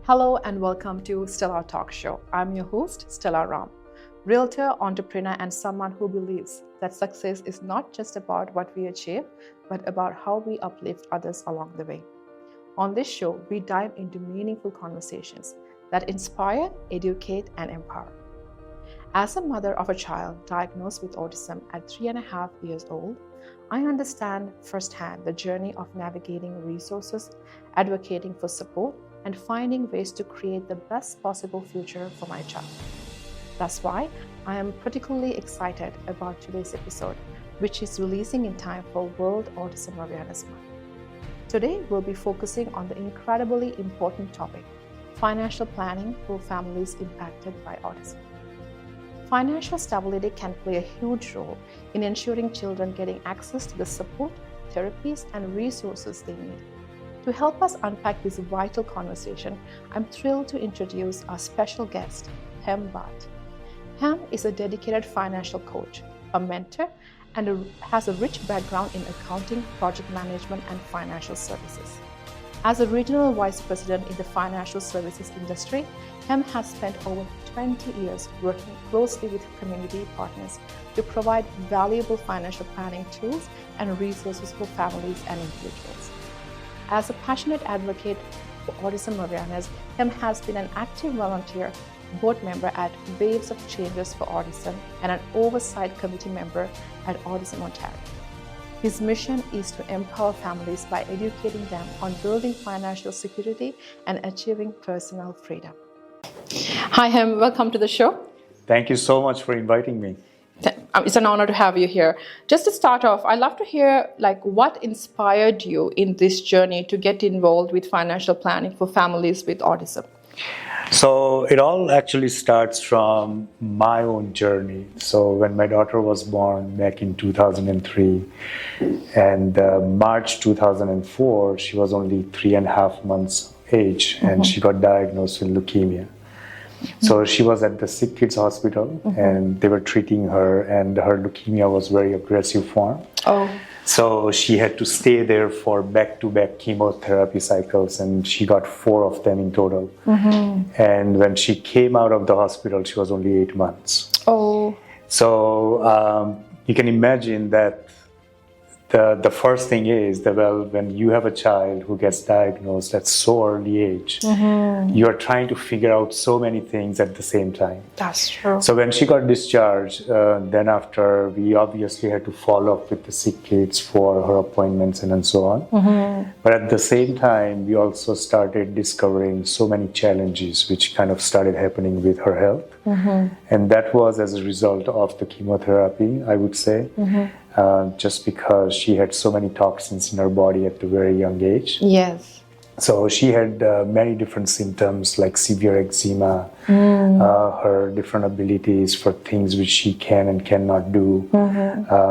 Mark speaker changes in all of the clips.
Speaker 1: Hello and welcome to Stella Talk Show. I'm your host, Stella Ram, realtor, entrepreneur, and someone who believes that success is not just about what we achieve, but about how we uplift others along the way. On this show, we dive into meaningful conversations that inspire, educate, and empower. As a mother of a child diagnosed with autism at 3.5 years old, I understand firsthand the journey of navigating resources, advocating for support, and finding ways to create the best possible future for my child. That's why I am particularly excited about today's episode, which is releasing in time for World Autism Awareness Month. Today, we'll be focusing on the incredibly important topic, financial planning for families impacted by autism. Financial stability can play a huge role in ensuring children getting access to the support, therapies, and resources they need. To help us unpack this vital conversation, I'm thrilled to introduce our special guest, Bhatt. Ham is a dedicated financial coach, a mentor, and has a rich background in accounting, project management, and financial services. As a regional vice president in the financial services industry, Ham has spent over 20 years working closely with community partners to provide valuable financial planning tools and resources for families and individuals. As a passionate advocate for autism awareness, Ham has been an active volunteer, board member at Waves of Changes for Autism, and an oversight committee member at Autism Ontario. His mission is to empower families by educating them on building financial security and achieving personal freedom. Hi, Ham. Welcome to the show.
Speaker 2: Thank you so much for inviting me.
Speaker 1: It's an honor to have you here. Just to start off, I'd love to hear what inspired you in this journey to get involved with financial planning for families with autism.
Speaker 2: So it all actually starts from my own journey. So when my daughter was born back in 2003 and March 2004, she was only 3.5 months age and she got diagnosed with leukemia. So she was at the Sick Kids Hospital and they were treating her, and her leukemia was very aggressive form. So she had to stay there for back-to-back chemotherapy cycles, and she got 4 of them in total. And when she came out of the hospital, she was only 8 months. So you can imagine that the first thing is that, when you have a child who gets diagnosed at so early age, you are trying to figure out so many things at the same time.
Speaker 1: That's true.
Speaker 2: So when she got discharged, then after, we obviously had to follow up with the sick kids for her appointments and so on. But at the same time, we also started discovering so many challenges which kind of started happening with her health. And that was as a result of the chemotherapy, I would say. Just because she had so many toxins in her body at a very young age.
Speaker 1: Yes.
Speaker 2: So she had many different symptoms like severe eczema, her different abilities for things which she can and cannot do.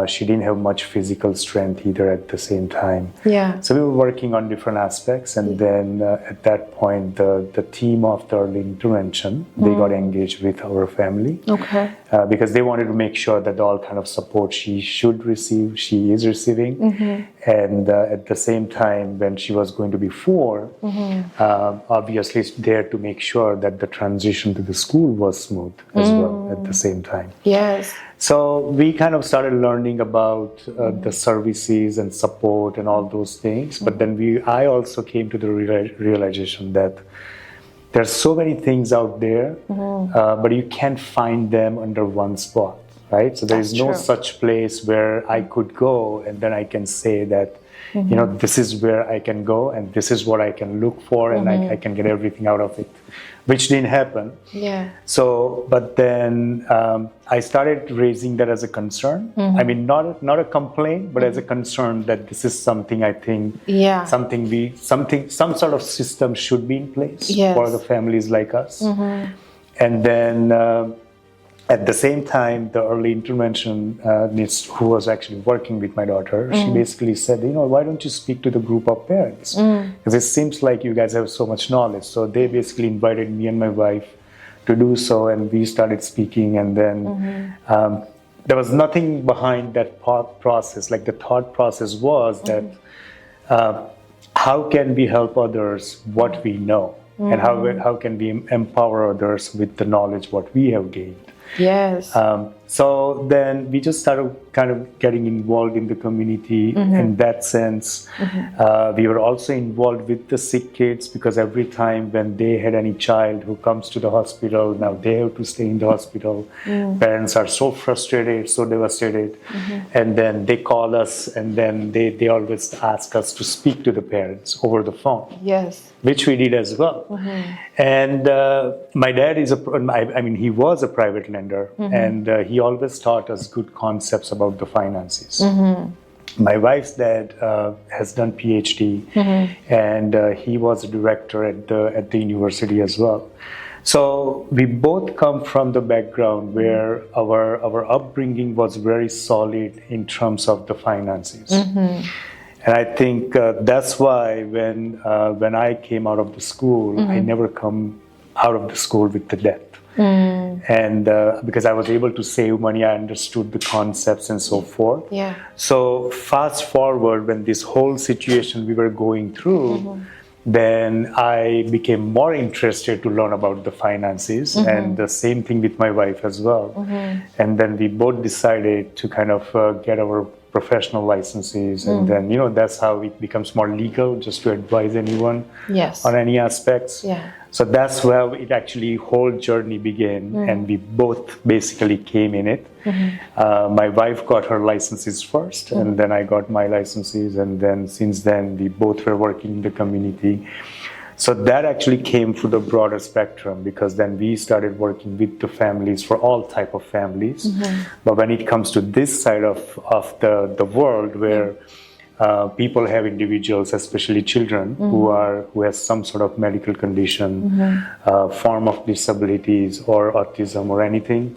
Speaker 2: She didn't have much physical strength either at the same time. So we were working on different aspects, and then at that point the team of the early intervention, they got engaged with our family. Because they wanted to make sure that all kind of support she should receive, she is receiving. And at the same time, when she was going to be 4, obviously it's there to make sure that the transition to the school was smooth as well at the same time. So we kind of started learning about the services and support and all those things. But then I also came to the realization that there's so many things out there, but you can't find them under one spot, right? So there is no such place where I could go and then I can say that, you know, this is where I can go and this is what I can look for and I can get everything out of it, which didn't happen. So, but then I started raising that as a concern. I mean, not a complaint, but as a concern that this is something I think, some sort of system should be in place for the families like us. And then at the same time, the early interventionist who was actually working with my daughter, she basically said, you know, why don't you speak to the group of parents? Because it seems like you guys have so much knowledge. So they basically invited me and my wife to do so, and we started speaking. And then there was nothing behind that process. Like the thought process was that how can we help others what we know? and how can we empower others with the knowledge what we have gained.
Speaker 1: Yes.
Speaker 2: So then we just started kind of getting involved in the community in that sense. We were also involved with the sick kids, because every time when they had any child who comes to the hospital, now they have to stay in the hospital. Parents are so frustrated, so devastated. And then they call us, and then they always ask us to speak to the parents over the phone.
Speaker 1: Yes.
Speaker 2: Which we did as well. And my dad is he was a private lender, and he always taught us good concepts about the finances. My wife's dad has done PhD, and he was a director at the university as well. So we both come from the background where our upbringing was very solid in terms of the finances. And I think that's why when I came out of the school, I never come out of the school with the debt. And because I was able to save money, I understood the concepts and so forth.
Speaker 1: Yeah.
Speaker 2: So fast forward, when this whole situation we were going through, then I became more interested to learn about the finances, and the same thing with my wife as well. And then we both decided to kind of get our professional licenses, and then that's how it becomes more legal, just to advise anyone on any aspects.
Speaker 1: Yeah.
Speaker 2: So that's where it actually whole journey began, and we both basically came in it. My wife got her licenses first, and then I got my licenses, and then since then we both were working in the community. So that actually came through the broader spectrum, because then we started working with the families for all type of families. But when it comes to this side of the world, where people have individuals, especially children, who has some sort of medical condition, form of disabilities or autism or anything,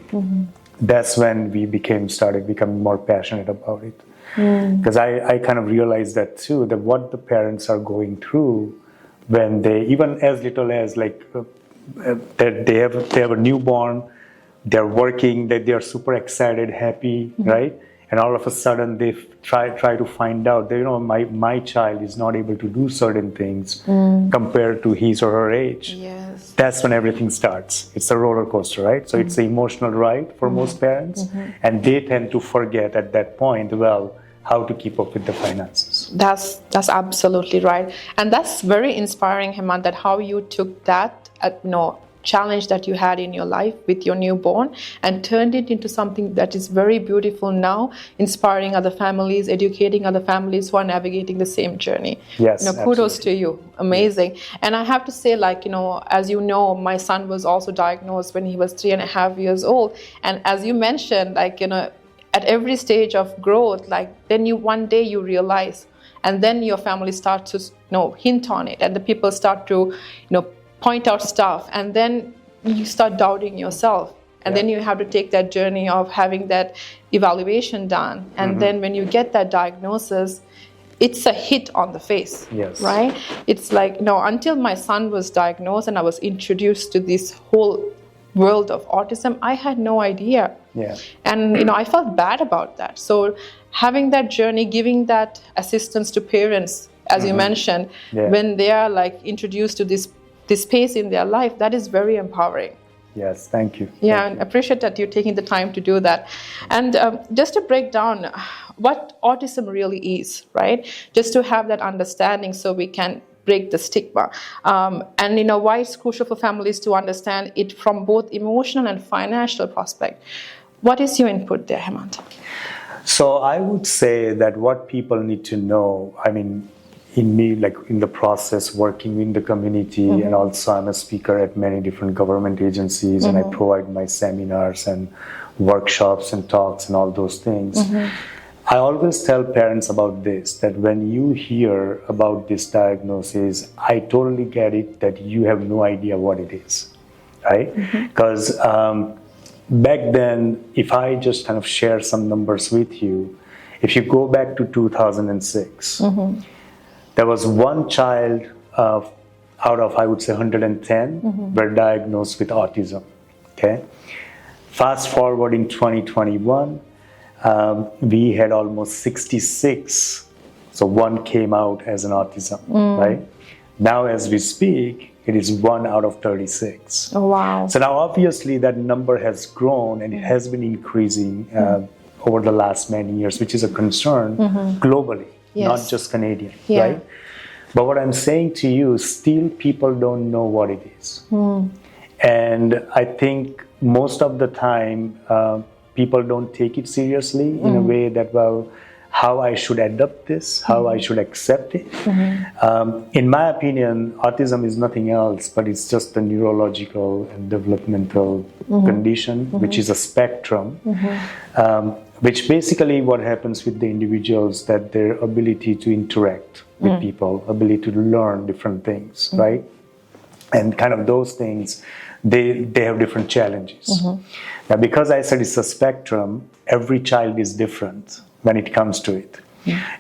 Speaker 2: that's when we started becoming more passionate about it. Because I kind of realized that too, that what the parents are going through when they, even as little as that they have a newborn, they're working, that they're super excited, happy, right? And all of a sudden they try to find out that my child is not able to do certain things compared to his or her age.
Speaker 1: Yes.
Speaker 2: That's when everything starts. It's a roller coaster, right? So it's an emotional ride for most parents, and they tend to forget at that point, how to keep up with the finances.
Speaker 1: That's absolutely right, and that's very inspiring, Hemant, that how you took that challenge that you had in your life with your newborn and turned it into something that is very beautiful now, inspiring other families, educating other families who are navigating the same journey.
Speaker 2: Yes,
Speaker 1: kudos to you. Amazing. Yes. And I have to say, as you know, my son was also diagnosed when he was 3.5 years old, and as you mentioned, at every stage of growth, then one day you realize, and then your family starts to hint on it, and the people start to point out stuff, and then you start doubting yourself, and then you have to take that journey of having that evaluation done, and then when you get that diagnosis, it's a hit on the face.
Speaker 2: Yes.
Speaker 1: Right? It's until my son was diagnosed and I was introduced to this whole world of autism, I had no idea.
Speaker 2: Yeah.
Speaker 1: And I felt bad about that. So having that journey, giving that assistance to parents, as you mentioned, when they are introduced to this space in their life, that is very empowering.
Speaker 2: Yes, thank you.
Speaker 1: Yeah, and appreciate that you're taking the time to do that. And just to break down what autism really is, right? Just to have that understanding so we can break the stigma. And why it's crucial for families to understand it from both emotional and financial prospect. What is your input there, Hemant?
Speaker 2: So I would say that what people need to know, in me, in the process working in the community, and also I'm a speaker at many different government agencies, and I provide my seminars and workshops and talks and all those things. I always tell parents about this, that when you hear about this diagnosis, I totally get it that you have no idea what it is, right? Because back then, if I just kind of share some numbers with you, if you go back to 2006, there was one child out of, I would say, 110 were diagnosed with autism, okay? Fast forward in 2021, we had almost 66, so one came out as an autism, right? Now as we speak, It is 1 out of 36.
Speaker 1: Oh, wow.
Speaker 2: So now obviously that number has grown and it has been increasing over the last many years, which is a concern globally, not just Canadian, right? But what I'm saying to you, still people don't know what it is. And I think most of the time, people don't take it seriously in a way that, well, how I should adopt this, how I should accept it. In my opinion, autism is nothing else, but it's just a neurological and developmental condition, which is a spectrum, which basically what happens with the individuals, that their ability to interact with people, ability to learn different things, right? And kind of those things, they have different challenges. Now, because I said it's a spectrum, every child is different when it comes to it.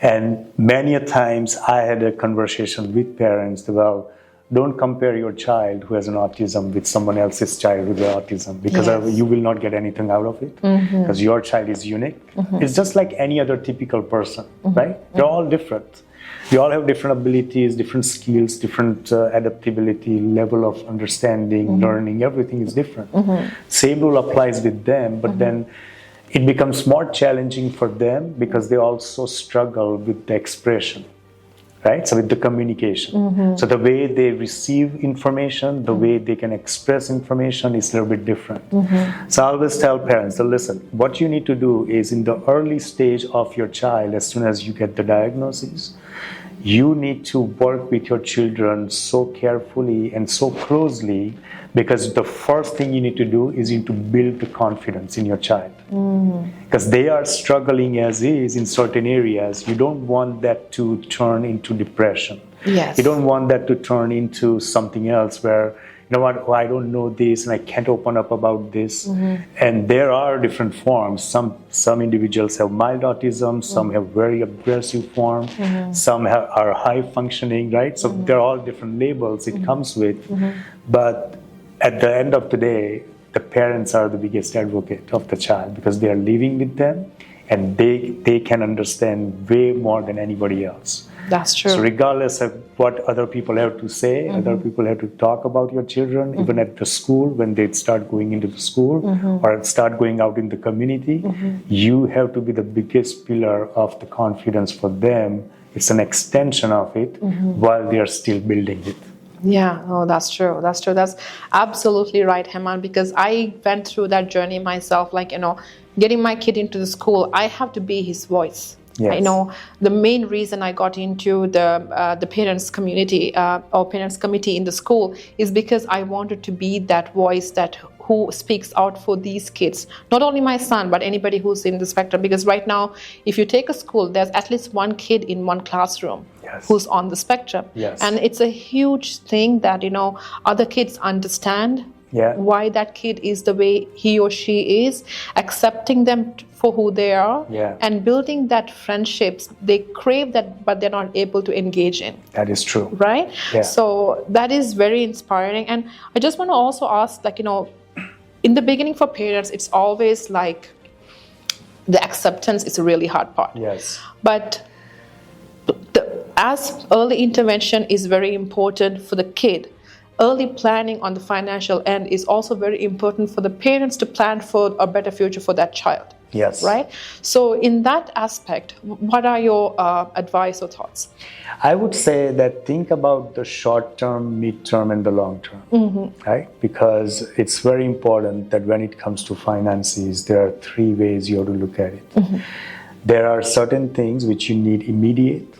Speaker 2: And many a times I had a conversation with parents about, don't compare your child who has an autism with someone else's child with autism, because you will not get anything out of it, because your child is unique. It's just like any other typical person, right? They're all different. We all have different abilities, different skills, different adaptability, level of understanding, learning, everything is different. Same rule applies with them, but then it becomes more challenging for them because they also struggle with the expression, right? So with the communication. So the way they receive information, the way they can express information is a little bit different. So I always tell parents, listen, what you need to do is in the early stage of your child, as soon as you get the diagnosis, you need to work with your children so carefully and so closely, because the first thing you need to do is you need to build the confidence in your child. Because they are struggling as is in certain areas. You don't want that to turn into depression. You don't want that to turn into something else where, you know what, oh, I don't know this and I can't open up about this. And there are different forms. Some individuals have mild autism, some have very aggressive form, some are high functioning, right? So they're all different labels it comes with. But at the end of the day, the parents are the biggest advocate of the child, because they are living with them and they can understand way more than anybody else.
Speaker 1: That's true.
Speaker 2: So regardless of what other people have to say, other people have to talk about your children, even at the school, when they start going into the school or start going out in the community, you have to be the biggest pillar of the confidence for them. It's an extension of it while they are still building it.
Speaker 1: Yeah, oh, that's true. That's true. That's absolutely right, Heman, because I went through that journey myself, like, you know, getting my kid into the school, I have to be his voice. I know the main reason I got into the parents community or parents committee in the school is because I wanted to be that voice who speaks out for these kids, not only my son, but anybody who's in the spectrum. Because right now, if you take a school, there's at least one kid in one classroom who's on the spectrum. And it's a huge thing that, you know, other kids understand why that kid is the way he or she is, accepting them for who they are, and building that friendships. They crave that, but they're not able to engage in.
Speaker 2: That is true.
Speaker 1: Right? So that is very inspiring. And I just want to also ask, like, you know, in the beginning for parents, it's always like the acceptance is a really hard part. But as early intervention is very important for the kid, early planning on the financial end is also very important for the parents to plan for a better future for that child. Right? So in that aspect, what are your advice or thoughts?
Speaker 2: I would say that think about the short term, mid term, and the long term, right? Because it's very important that when it comes to finances, there are 3 ways you have to look at it. There are certain things which you need immediate,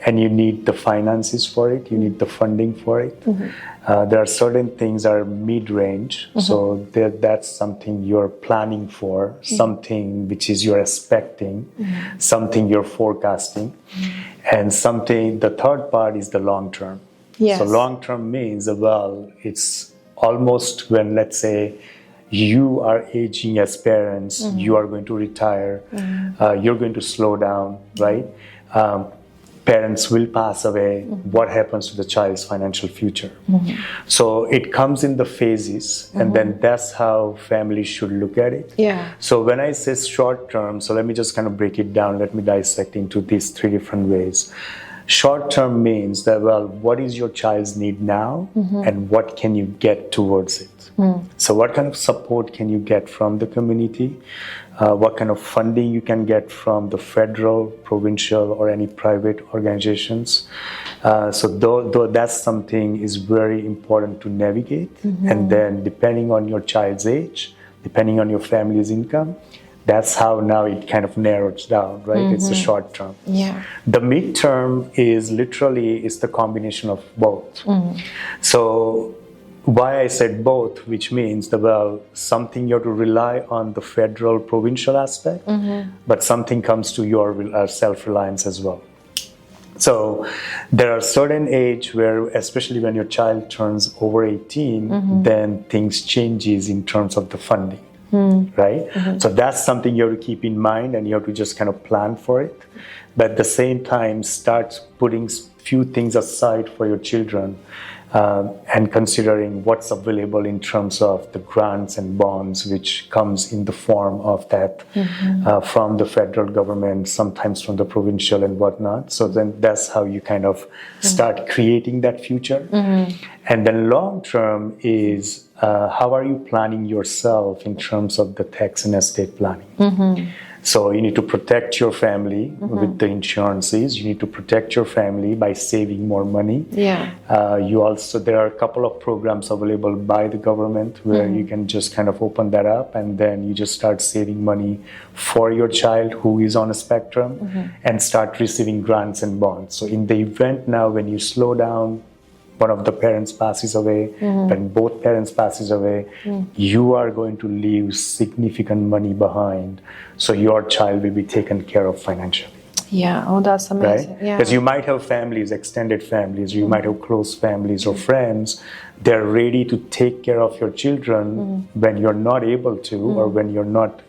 Speaker 2: and you need the finances for it, you need the funding for it. There are certain things that are mid-range, so that's something you're planning for, something which is you're expecting, something you're forecasting, and something, the third part is the long term. So long term means, well, it's almost when, let's say, you are aging as parents, you are going to retire, you're going to slow down, right? Parents will pass away. What happens to the child's financial future? So it comes in the phases, and then that's how families should look at it. So when I say short term, so let me just kind of break it down. Let me dissect into these 3 different ways. Short term means that, well, what is your child's need now and what can you get towards it? So what kind of support can you get from the community? What kind of funding you can get from the federal, provincial, or any private organizations? So though that's something is very important to navigate. And then depending on your child's age, depending on your family's income, that's how now it kind of narrows down, right? It's the short term.
Speaker 1: Yeah.
Speaker 2: The midterm is the combination of both. So why I said both, which means that, well, something you have to rely on the federal, provincial aspect, but something comes to your self-reliance as well. So there are certain age where, especially when your child turns over 18, then things changes in terms of the funding. Right? So that's something you have to keep in mind, and you have to just kind of plan for it. But at the same time, start putting few things aside for your children and considering what's available in terms of the grants and bonds, which comes in the form of that from the federal government, sometimes from the provincial and whatnot. So then that's how you kind of start creating that future. And then long term is how are you planning yourself in terms of the tax and estate planning? So you need to protect your family with the insurances. You need to protect your family by saving more money.
Speaker 1: Yeah.
Speaker 2: There are a couple of programs available by the government where you can just kind of open that up, and then you just start saving money for your child who is on a spectrum and start receiving grants and bonds. So in the event now when you slow down, one of the parents passes away, when both parents passes away, you are going to leave significant money behind. So your child will be taken care of financially.
Speaker 1: Yeah. Oh, that's amazing.
Speaker 2: Right?
Speaker 1: Yeah.
Speaker 2: Because you might have families, extended families, you might have close families or friends. They're ready to take care of your children when you're not able to or when you're not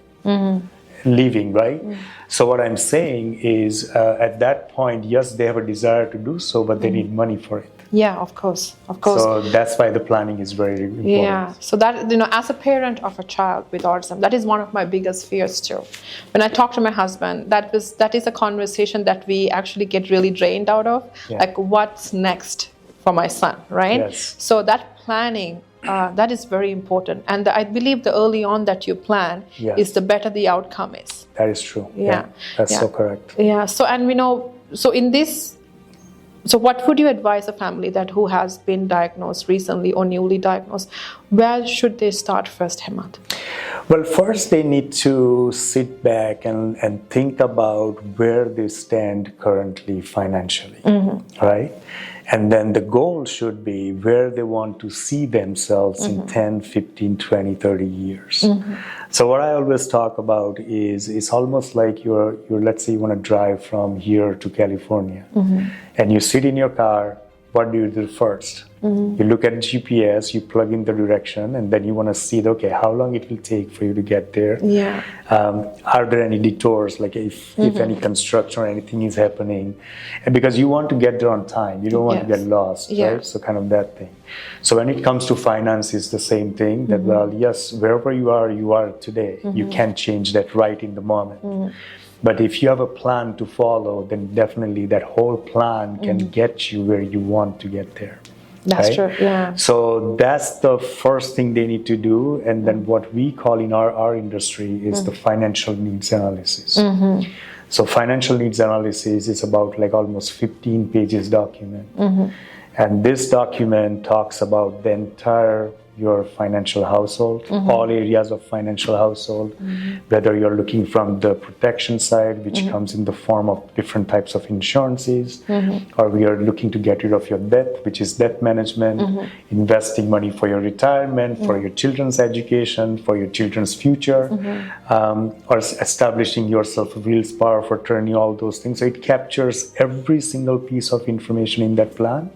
Speaker 2: living, right? So what I'm saying is at that point, yes, they have a desire to do so, but they need money for it.
Speaker 1: Yeah, of course, of course.
Speaker 2: So that's why the planning is very important.
Speaker 1: Yeah. So that, as a parent of a child with autism, that is one of my biggest fears too. When I talk to my husband, that is a conversation that we actually get really drained out of.
Speaker 2: Yeah.
Speaker 1: Like, what's next for my son, right?
Speaker 2: Yes.
Speaker 1: So that planning, that is very important. And I believe the early on that you plan is the better the outcome is.
Speaker 2: That is true.
Speaker 1: Yeah.
Speaker 2: That's so correct.
Speaker 1: Yeah. So, and so in this, so what would you advise a family who has been diagnosed recently or newly diagnosed? Where should they start first, Hemant?
Speaker 2: Well, first they need to sit back and think about where they stand currently financially, right? And then the goal should be where they want to see themselves in 10, 15, 20, 30 years. So what I always talk about is it's almost like you're let's say you want to drive from here to California and you sit in your car. What do you do first? You look at GPS, you plug in the direction, and then you want to see, okay, how long it will take for you to get there?
Speaker 1: Yeah.
Speaker 2: Are there any detours, like if any construction or anything is happening? And because you want to get there on time, you don't want to get lost, right? So kind of that thing. So when it comes to finance, it's the same thing, that, well, yes, wherever you are today. You can't change that right in the moment. But if you have a plan to follow, then definitely that whole plan can get you where you want to get there.
Speaker 1: That's true, yeah.
Speaker 2: So that's the first thing they need to do. And then what we call in our industry is the financial needs analysis. So financial needs analysis is about like almost 15 pages document. And this document talks about the entire your financial household, all areas of financial household, whether you're looking from the protection side, which comes in the form of different types of insurances, or we are looking to get rid of your debt, which is debt management, investing money for your retirement, for your children's education, for your children's future, or establishing yourself a wills, power of attorney, all those things. So it captures every single piece of information in that plan,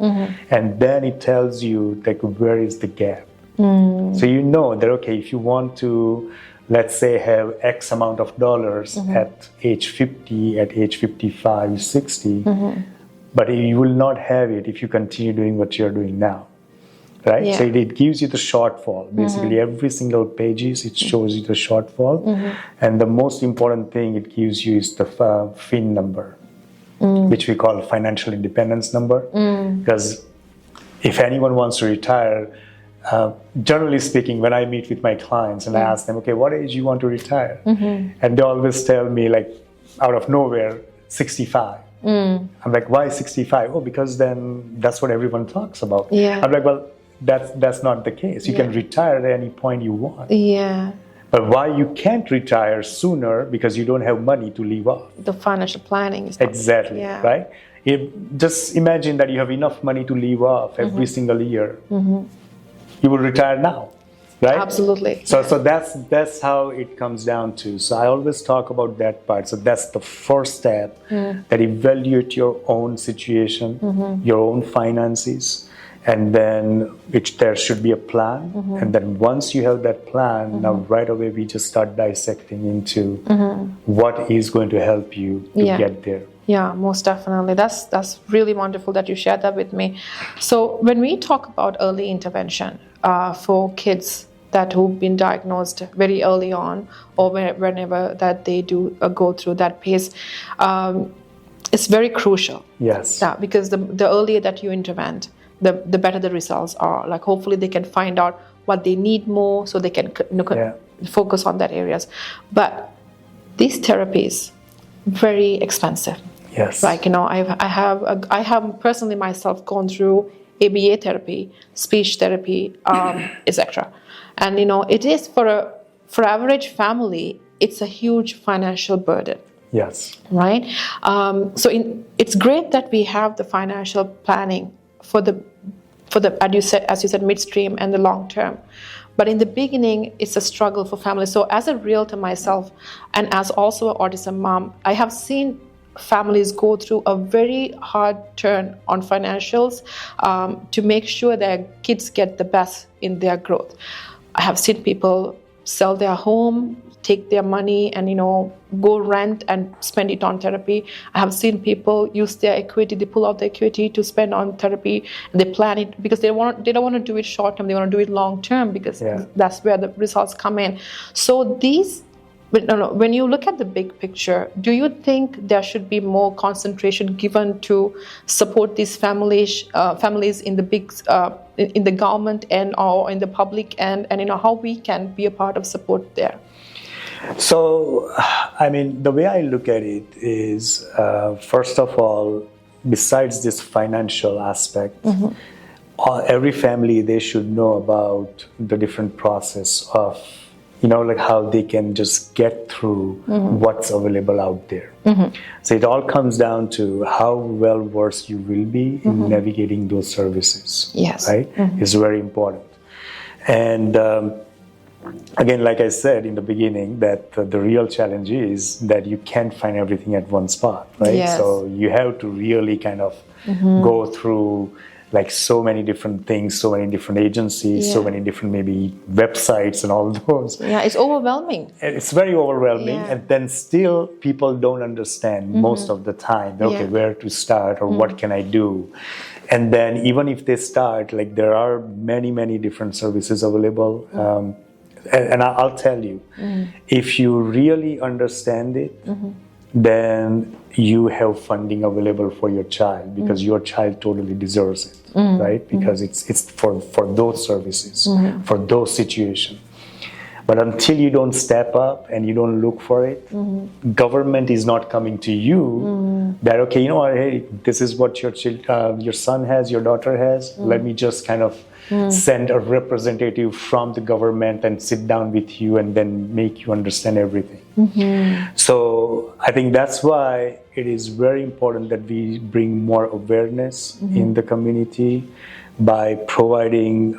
Speaker 2: and then it tells you like where is the gap. So you know that, okay, if you want to, let's say, have X amount of dollars at age 50, at age 55, 60, but you will not have it if you continue doing what you're doing now, right?
Speaker 1: Yeah.
Speaker 2: So it gives you the shortfall. Basically, every single pages, it shows you the shortfall. And the most important thing it gives you is the FIN number. which we call financial independence number. Because if anyone wants to retire, generally speaking, when I meet with my clients and I ask them, okay, what age you want to retire? And they always tell me, like, out of nowhere, 65. I'm like, why 65? Oh, because then that's what everyone talks about. I'm like, well, that's not the case. You can retire at any point you want. But why you can't retire sooner? Because you don't have money to leave off.
Speaker 1: The financial planning is
Speaker 2: exactly right. Just imagine that you have enough money to leave off every single year. You will retire now, right?
Speaker 1: Absolutely.
Speaker 2: So that's how it comes down to. So I always talk about that part. So that's the first step. That evaluate your own situation, your own finances. And then there should be a plan. And then once you have that plan, now right away we just start dissecting into what is going to help you to get there.
Speaker 1: Yeah, most definitely. That's really wonderful that you shared that with me. So when we talk about early intervention for kids who've been diagnosed very early on, or whenever that they do go through that phase, it's very crucial.
Speaker 2: Yes.
Speaker 1: Yeah, because the earlier that you intervene, the better the results are. Like, hopefully they can find out what they need more, so they can focus on that areas. But these therapies, very expensive.
Speaker 2: Yes.
Speaker 1: Like, I have personally myself gone through ABA therapy, speech therapy, etc. And it is for average family, it's a huge financial burden.
Speaker 2: Yes.
Speaker 1: Right. So it's great that we have the financial planning for the as you said midstream and the long term, but in the beginning it's a struggle for families. So as a realtor myself, and as also an autism mom, I have seen families go through a very hard turn on financials to make sure their kids get the best in their growth. I have seen people sell their home, take their money and go rent and spend it on therapy. I have seen people use their equity, they pull out the equity to spend on therapy, and they plan it because they don't want to do it short term, they want to do it long term, because that's where the results come in. So when you look at the big picture, do you think there should be more concentration given to support these families in the big in the government and or in the public and how we can be a part of support there?
Speaker 2: So, I mean, the way I look at it is, first of all, besides this financial aspect, every family, they should know about the different process of, like how they can just get through what's available out there. So it all comes down to how well versed you will be in navigating those services.
Speaker 1: Yes.
Speaker 2: Right? It's very important. And again, like I said in the beginning, that the real challenge is that you can't find everything at one spot, right?
Speaker 1: Yes.
Speaker 2: So you have to really kind of go through like so many different things, so many different agencies, so many different maybe websites and all those.
Speaker 1: Yeah, it's overwhelming.
Speaker 2: It's very overwhelming. And then still people don't understand most of the time, okay, where to start or what can I do? And then even if they start, like there are many, many different services available. And I'll tell you, if you really understand it, then you have funding available for your child, because your child totally deserves it, right? Because it's for those services, for those situations. But until you don't step up and you don't look for it, government is not coming to you that, okay, you know what, hey, this is what your son has, your daughter has. Let me just kind of send a representative from the government and sit down with you and then make you understand everything. So I think that's why it is very important that we bring more awareness in the community by providing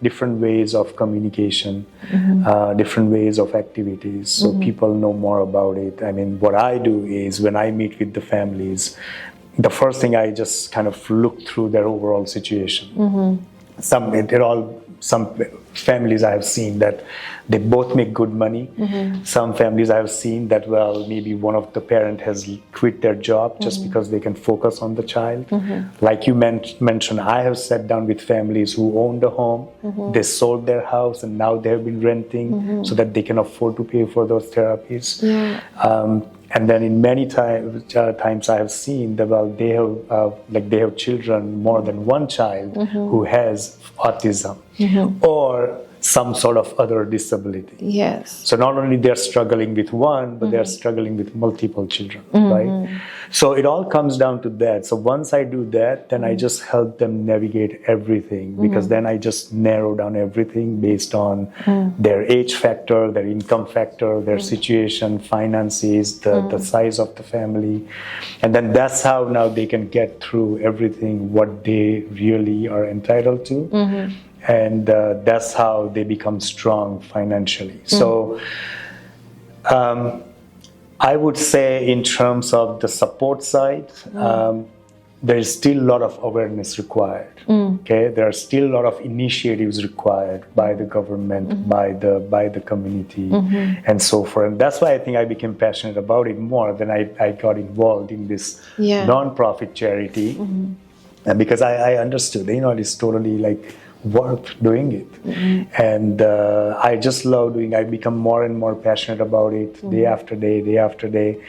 Speaker 2: different ways of communication, different ways of activities, so people know more about it. I mean, what I do is when I meet with the families, the first thing I just kind of look through their overall situation. Some families I have seen that they both make good money. Some families I have seen that, well, maybe one of the parent has quit their job just because they can focus on the child. Like you mentioned, I have sat down with families who owned a home, they sold their house and now they have been renting so that they can afford to pay for those therapies. And then in many times I have seen that, well, they have children, more than one child who has autism or some sort of other disability.
Speaker 1: Yes.
Speaker 2: So not only they're struggling with one, but they're struggling with multiple children, right? So it all comes down to that. So once I do that, then I just help them navigate everything, because then I just narrow down everything based on their age factor, their income factor, their situation, finances, the size of the family. And then that's how now they can get through everything, what they really are entitled to. And that's how they become strong financially. So I would say in terms of the support side, there is still a lot of awareness required. Okay, there are still a lot of initiatives required by the government, by the community, and so forth. And that's why I think I became passionate about it more than I got involved in this non-profit charity, and because I understood, it is totally like worth doing it. And I just love doing it. I become more and more passionate about it day after day.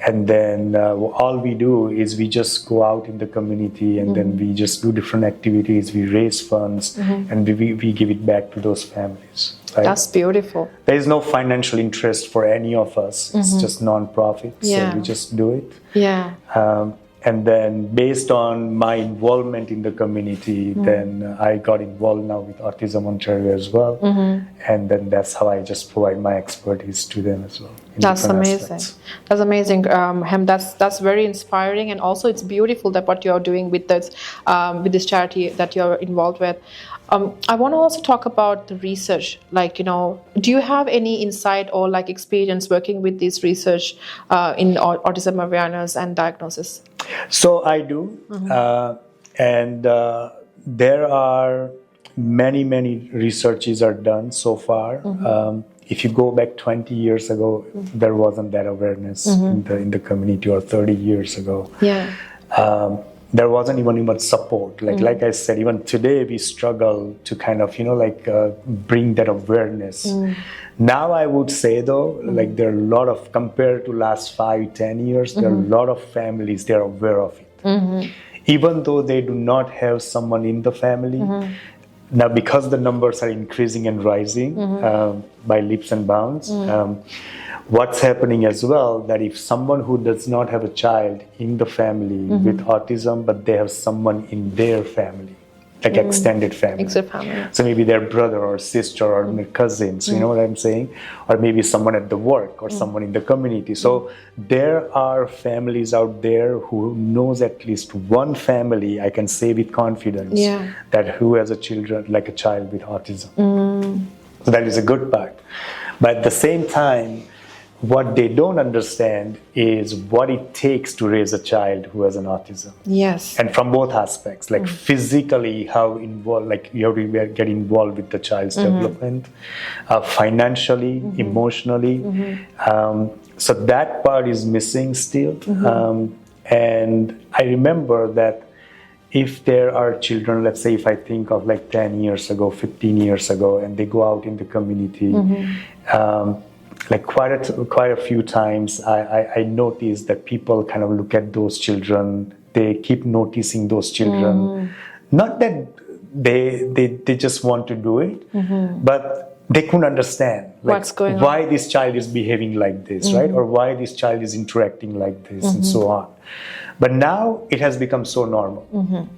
Speaker 2: And then all we do is we just go out in the community, and then we just do different activities. We raise funds, and we give it back to those families. Right?
Speaker 1: That's beautiful.
Speaker 2: There is no financial interest for any of us. It's just non-profit. So we just do it.
Speaker 1: Yeah.
Speaker 2: And then based on my involvement in the community, then I got involved now with Autism Ontario as well. And then that's how I just provide my expertise to them as well.
Speaker 1: That's amazing. That's amazing, Hem. That's very inspiring, and also it's beautiful that what you're doing with this charity that you're involved with. I want to also talk about the research. Like, do you have any insight or like experience working with this research in autism awareness and diagnosis?
Speaker 2: So I do, and there are many researches are done so far. If you go back 20 years ago, there wasn't that awareness in the community, or 30 years ago. There wasn't even much support. Like I said, even today we struggle to kind of bring that awareness. Now I would say though, like there are a lot of, compared to last 5-10 years, there are a lot of families, they're aware of it. Even though they do not have someone in the family. Now, because the numbers are increasing and rising by leaps and bounds, what's happening as well, that if someone who does not have a child in the family with autism, but they have someone in their family, like extended family. So maybe their brother or sister or their cousins, you know what I'm saying? Or maybe someone at the work or someone in the community. So there are families out there who knows at least one family, I can say with confidence, that who has a child with autism. So that is a good part. But at the same time, what they don't understand is what it takes to raise a child who has an autism.
Speaker 1: Yes.
Speaker 2: And from both aspects, like physically, how involved, like you have to get involved with the child's development, financially, emotionally. So that part is missing still. And I remember that if there are children, let's say if I think of like 10 years ago, 15 years ago, and they go out in the community, like quite a few times I noticed that people kind of look at those children, they keep noticing those children. Not that they just want to do it, but they couldn't understand
Speaker 1: what's going
Speaker 2: why
Speaker 1: on,
Speaker 2: this child is behaving like this, right? Or why this child is interacting like this, and so on. But now it has become so normal.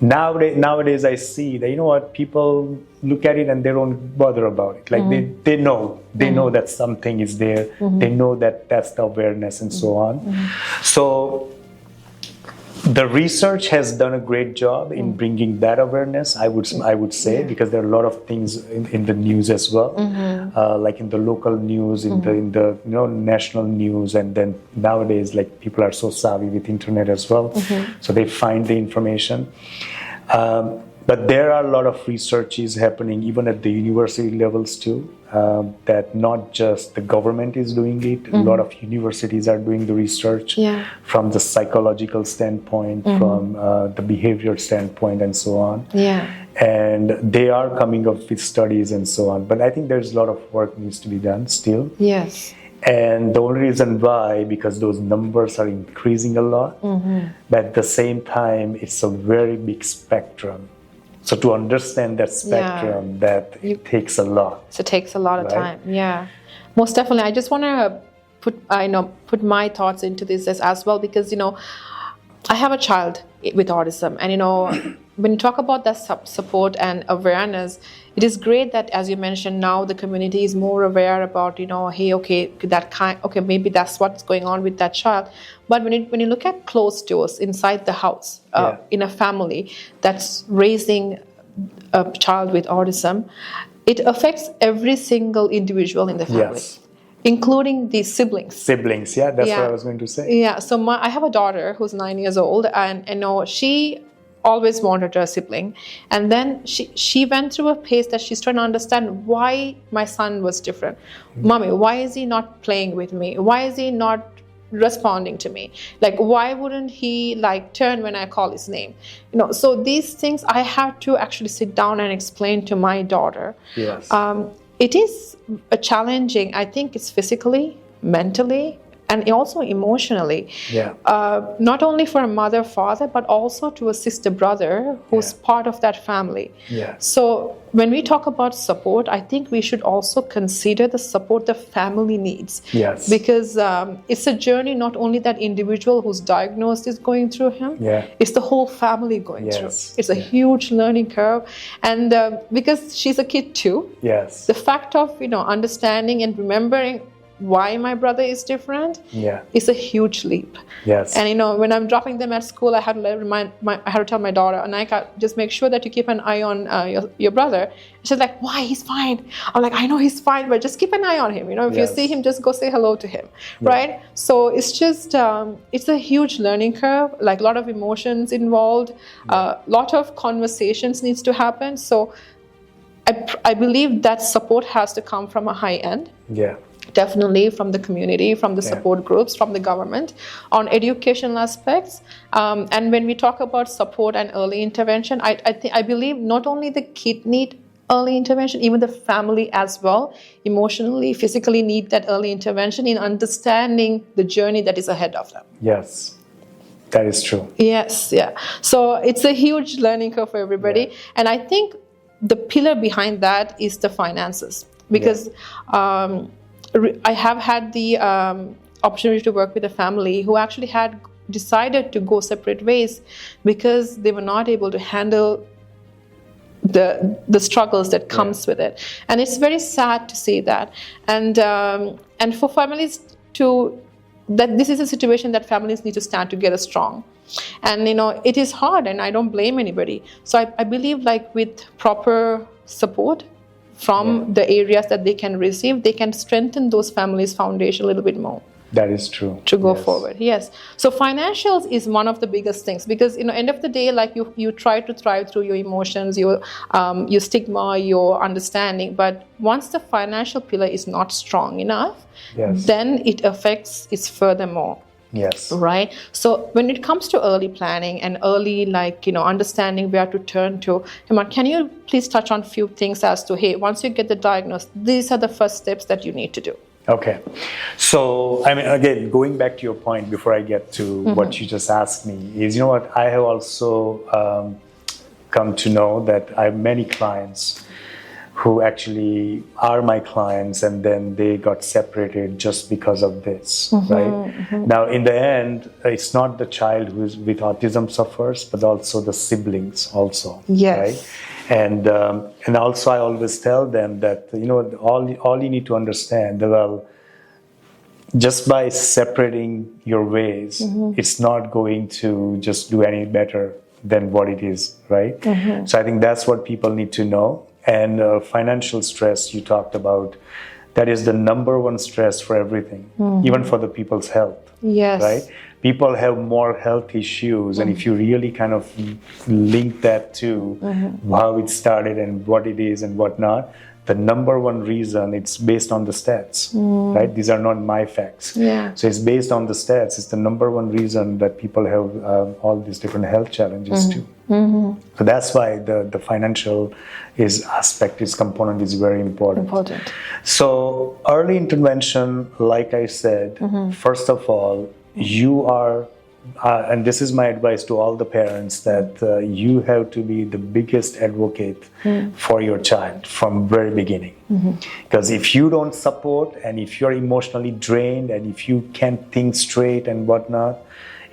Speaker 2: Nowadays I see that, you know what, people look at it and they don't bother about it. Like they know that something is there. They know that that's the awareness, and so on. So the research has done a great job in bringing that awareness, I would say, because there are a lot of things in the news as well, like in the local news, in the national news, and then nowadays like people are so savvy with internet as well, so they find the information. But there are a lot of researches happening even at the university levels too, that not just the government is doing it, a lot of universities are doing the research from the psychological standpoint, from the behavior standpoint, and so on. And they are coming up with studies and so on. But I think there's a lot of work needs to be done still. And the only reason why, because those numbers are increasing a lot, but at the same time, it's a very big spectrum. So to understand that spectrum, it takes a lot.
Speaker 1: So it takes a lot of time. Yeah, most definitely. I just want to put my thoughts into this as well, because I have a child with autism, and when you talk about that support and awareness, it is great that, as you mentioned, now the community is more aware about hey, okay, maybe that's what's going on with that child. But when you look at closed doors inside the house, in a family that's raising a child with autism, it affects every single individual in the family.
Speaker 2: Yes.
Speaker 1: Including the siblings.
Speaker 2: Siblings, that's what I was going to say.
Speaker 1: Yeah, so I have a daughter who's 9 years old, and she always wanted a sibling. And then she went through a phase that she's trying to understand why my son was different. Mommy, why is he not playing with me? Why is he not responding to me? Like, why wouldn't he turn when I call his name? So these things I had to actually sit down and explain to my daughter.
Speaker 2: Yes.
Speaker 1: It is a challenging, I think it's physically, mentally, and also emotionally.
Speaker 2: Yeah.
Speaker 1: Not only for a mother, father, but also to a sister, brother who's part of that family.
Speaker 2: Yeah.
Speaker 1: So when we talk about support, I think we should also consider the support the family needs.
Speaker 2: Yes.
Speaker 1: Because it's a journey not only that individual who's diagnosed is going through him, it's the whole family going through. It's a huge learning curve. And because she's a kid too, the fact of understanding and remembering why my brother is different is a huge leap.
Speaker 2: Yes.
Speaker 1: And when I'm dropping them at school, I had to tell my daughter, Anaika, just make sure that you keep an eye on your brother. She's like, why? He's fine. I'm like, I know he's fine, but just keep an eye on him. If you see him, just go say hello to him, right? So it's just it's a huge learning curve, a lot of emotions involved, a lot of conversations needs to happen. So I believe that support has to come from a high end.
Speaker 2: Yeah.
Speaker 1: Definitely from the community, from the support groups, from the government on educational aspects. And when we talk about support and early intervention, I believe not only the kid need early intervention, even the family as well, emotionally, physically need that early intervention in understanding the journey that is ahead of them.
Speaker 2: Yes, that is true.
Speaker 1: Yes, yeah. So it's a huge learning curve for everybody.
Speaker 2: Yeah.
Speaker 1: And I think the pillar behind that is the finances. Because I have had the opportunity to work with a family who actually had decided to go separate ways because they were not able to handle the struggles that comes with it. And it's very sad to see that. And for families that this is a situation that families need to stand together strong. And it is hard, and I don't blame anybody. So I believe with proper support from the areas that they can receive, they can strengthen those families' foundation a little bit more.
Speaker 2: That is true.
Speaker 1: To go forward, yes. So financials is one of the biggest things because, end of the day, you try to thrive through your emotions, your stigma, your understanding. But once the financial pillar is not strong enough, then it affects it furthermore.
Speaker 2: Yes.
Speaker 1: Right. So when it comes to early planning and early, understanding where to turn to, Hemant, can you please touch on a few things as to, hey, once you get the diagnosis, these are the first steps that you need to do.
Speaker 2: Okay. So, again, going back to your point before I get to what you just asked me is, what I have also come to know that I have many clients who actually are my clients and then they got separated just because of this, right? Now, in the end, it's not the child who is with autism suffers, but also the siblings also, right? And also I always tell them that, all you need to understand, just by separating your ways, it's not going to just do any better than what it is, right? So I think that's what people need to know. And financial stress you talked about, that is the number one stress for everything, even for the people's health.
Speaker 1: Yes.
Speaker 2: Right? People have more health issues, and if you really kind of link that to how it started and what it is and what not, the number one reason, it's based on the stats, right? These are not my facts.
Speaker 1: Yeah.
Speaker 2: So it's based on the stats. It's the number one reason that people have all these different health challenges too. So that's why the financial component is very important. So early intervention, like I said, first of all, you are, and this is my advice to all the parents, that you have to be the biggest advocate for your child from very beginning. Because if you don't support, and if you're emotionally drained, and if you can't think straight and whatnot,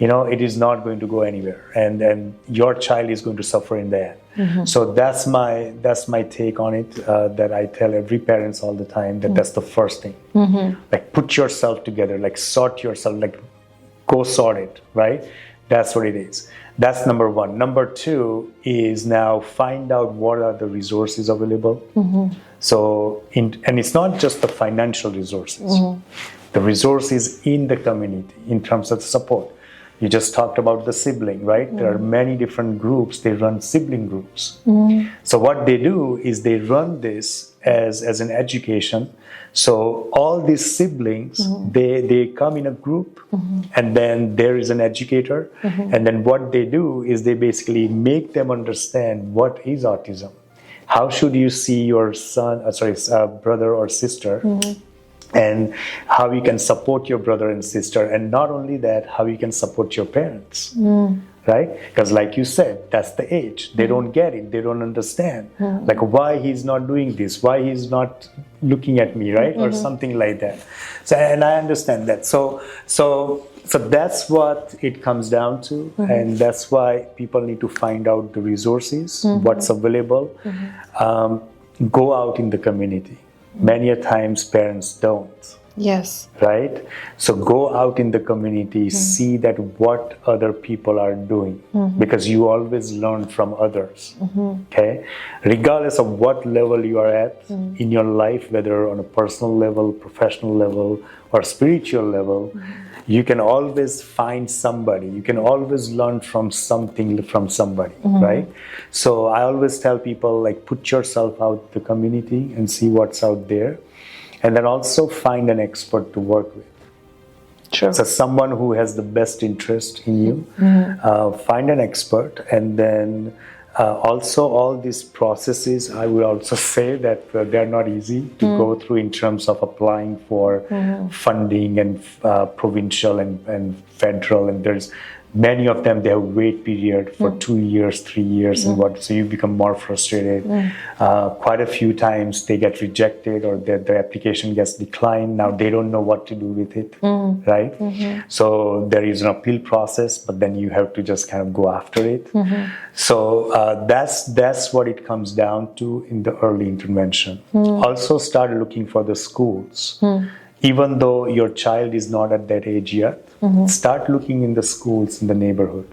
Speaker 2: it is not going to go anywhere, and your child is going to suffer in the end. So that's my take on it. That I tell every parents all the time that that's the first thing. Like, put yourself together, like sort yourself, like go sort it, right? That's what it is. That's number one. Number two is now find out what are the resources available. So, and it's not just the financial resources. The resources in the community in terms of support. You just talked about the sibling, right? There are many different groups. They run sibling groups. So what they do is they run this as an education. So all these siblings, they come in a group, and then there is an educator. And then what they do is they basically make them understand what is autism. How should you see your brother or sister? And how you can support your brother and sister, and not only that, how you can support your parents, right? Because like you said, that's the age. They don't get it. They don't understand. Like, why he's not doing this, why he's not looking at me, right? Or something like that. So, and I understand that. So that's what it comes down to. And that's why people need to find out the resources, what's available, go out in the community. Many a times parents don't.
Speaker 1: Yes.
Speaker 2: Right? So go out in the community, see that what other people are doing, because you always learn from others. Okay? Regardless of what level you are at in your life, whether on a personal level, professional level, or spiritual level, you can always find somebody. You can always learn from something from somebody, right? So I always tell people, like, put yourself out the community and see what's out there. And then also find an expert to work with.
Speaker 1: Sure.
Speaker 2: So someone who has the best interest in you, find an expert. And then also all these processes, I will also say that they're not easy to go through in terms of applying for funding and provincial and federal. And there's many of them, they have wait period for 2 years, 3 years, and so you become more frustrated. Quite a few times they get rejected, or their application gets declined. Now they don't know what to do with it, right? So there is an appeal process, but then you have to just kind of go after it. So that's what it comes down to in the early intervention. Also start looking for the schools. Even though your child is not at that age yet, start looking in the schools in the neighborhood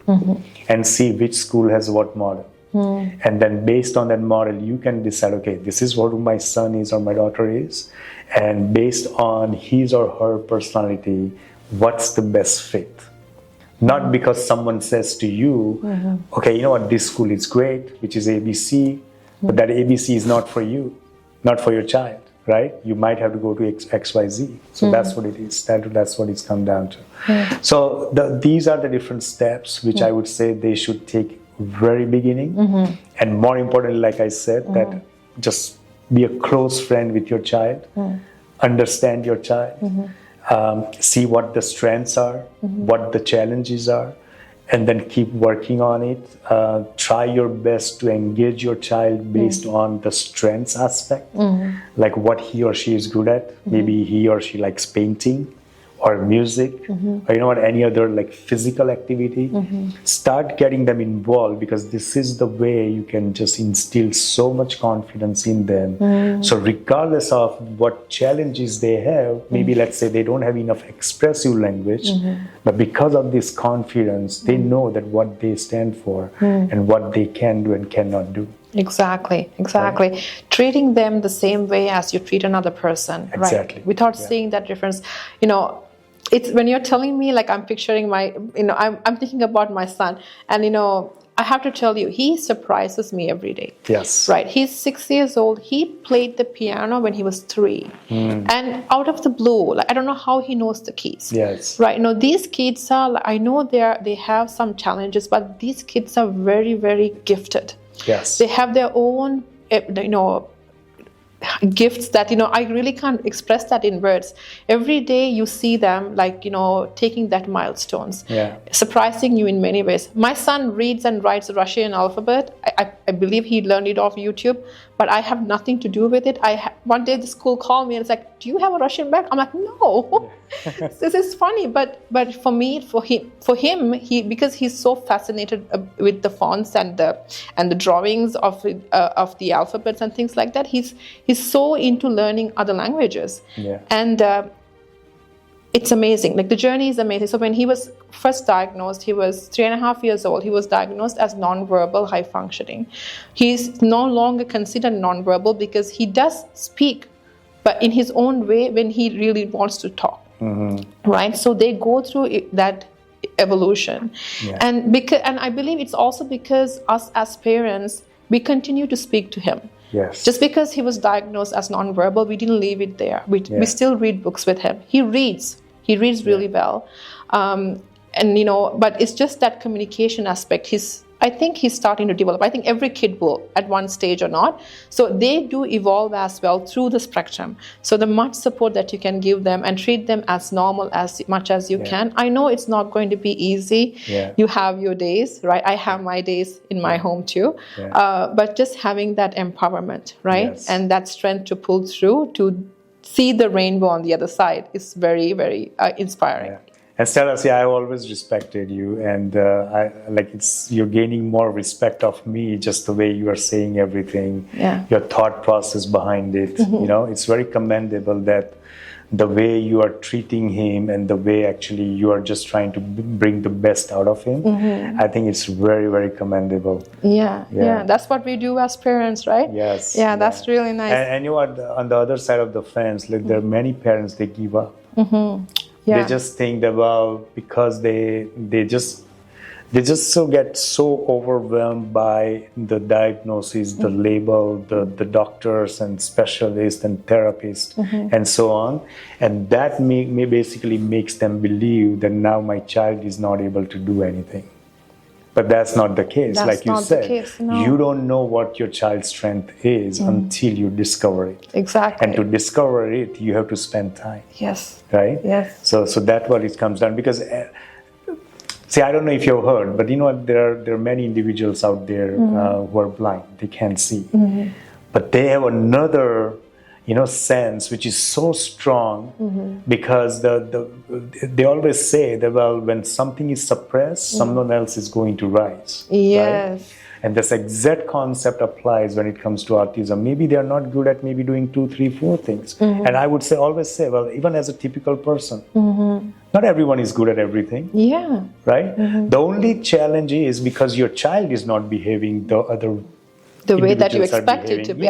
Speaker 2: and see which school has what model. And then based on that model, you can decide, okay, this is what my son is or my daughter is. And based on his or her personality, what's the best fit? Not because someone says to you, okay, you know what, this school is great, which is ABC, but that ABC is not for you, not for your child. Right? You might have to go to XYZ. So that's what it is. That's what it's come down to. So these are the different steps which I would say they should take very beginning. And more importantly, like I said, that just be a close friend with your child, understand your child, see what the strengths are, what the challenges are, and then keep working on it. Try your best to engage your child based on the strengths aspect, like what he or she is good at. Maybe he or she likes painting or music, or any other like physical activity. Start getting them involved, because this is the way you can just instill so much confidence in them. So regardless of what challenges they have, maybe let's say they don't have enough expressive language, but because of this confidence, they know that what they stand for and what they can do and cannot do.
Speaker 1: Exactly. Right. Treating them the same way as you treat another person,
Speaker 2: exactly.
Speaker 1: Right? Without seeing that difference. It's when you're telling me, like, I'm picturing I'm thinking about my son, and I have to tell you, he surprises me every day.
Speaker 2: Yes.
Speaker 1: Right. He's 6 years old. He played the piano when he was 3. And out of the blue, like, I don't know how he knows the keys.
Speaker 2: Yes.
Speaker 1: Right. These kids are, I know they have some challenges, but these kids are very, very gifted.
Speaker 2: Yes.
Speaker 1: They have their own, gifts that I really can't express that in words. Every day you see them like taking that milestones, surprising you in many ways. My son reads and writes the Russian alphabet. I believe he learned it off YouTube, but I have nothing to do with it. One day the school called me and it's like, do you have a Russian bag? I'm like, no. This is funny, but for him, because he's so fascinated with the fonts and the drawings of the alphabets and things like that, he's so into learning other languages. And it's amazing. Like, the journey is amazing. So when he was first diagnosed, he was 3.5 years old. He was diagnosed as nonverbal high functioning. He's no longer considered nonverbal because he does speak, but in his own way when he really wants to talk. Right? So they go through that evolution. And I believe it's also because us as parents, we continue to speak to him.
Speaker 2: Yes.
Speaker 1: Just because he was diagnosed as nonverbal, we didn't leave it there. We still read books with him. He reads really well. But it's just that communication aspect. I think he's starting to develop. I think every kid will at one stage or not. So they do evolve as well through the spectrum. So the much support that you can give them and treat them as normal as much as you can. I know it's not going to be easy. You have your days, right? I have my days in my home too. But just having that empowerment, right? And that strength to pull through, to see the rainbow on the other side is very, very inspiring.
Speaker 2: And Stella, see, I've always respected you, and you're gaining more respect of me just the way you are saying everything, your thought process behind it. It's very commendable that the way you are treating him and the way actually you are just trying to bring the best out of him. I think it's very, very commendable. Yeah.
Speaker 1: That's what we do as parents, right?
Speaker 2: Yes.
Speaker 1: Yeah, that's really nice.
Speaker 2: And on the other side of the fence, like, there are many parents, they give up. They just think about, because they just get so overwhelmed by the diagnosis, the label, the doctors and specialists and therapists and so on, and that basically makes them believe that now my child is not able to do anything. But that's not the case.
Speaker 1: That's
Speaker 2: like you said,
Speaker 1: the case, no.
Speaker 2: You don't know what your child's strength is until you discover it.
Speaker 1: Exactly.
Speaker 2: And to discover it, you have to spend time.
Speaker 1: Yes.
Speaker 2: Right?
Speaker 1: Yes.
Speaker 2: So that's what it comes down. Because, see, I don't know if you've heard, but there are many individuals out there who are blind. They can't see. But they have another sense which is so strong, because they always say that, well, when something is suppressed, someone else is going to rise.
Speaker 1: Yes.
Speaker 2: Right? And this exact concept applies when it comes to autism. Maybe they are not good at maybe doing 2, 3, 4 things. And I would always say, well, even as a typical person, not everyone is good at everything.
Speaker 1: Yeah.
Speaker 2: Right? The only challenge is because your child is not behaving the
Speaker 1: way that you expect it to be.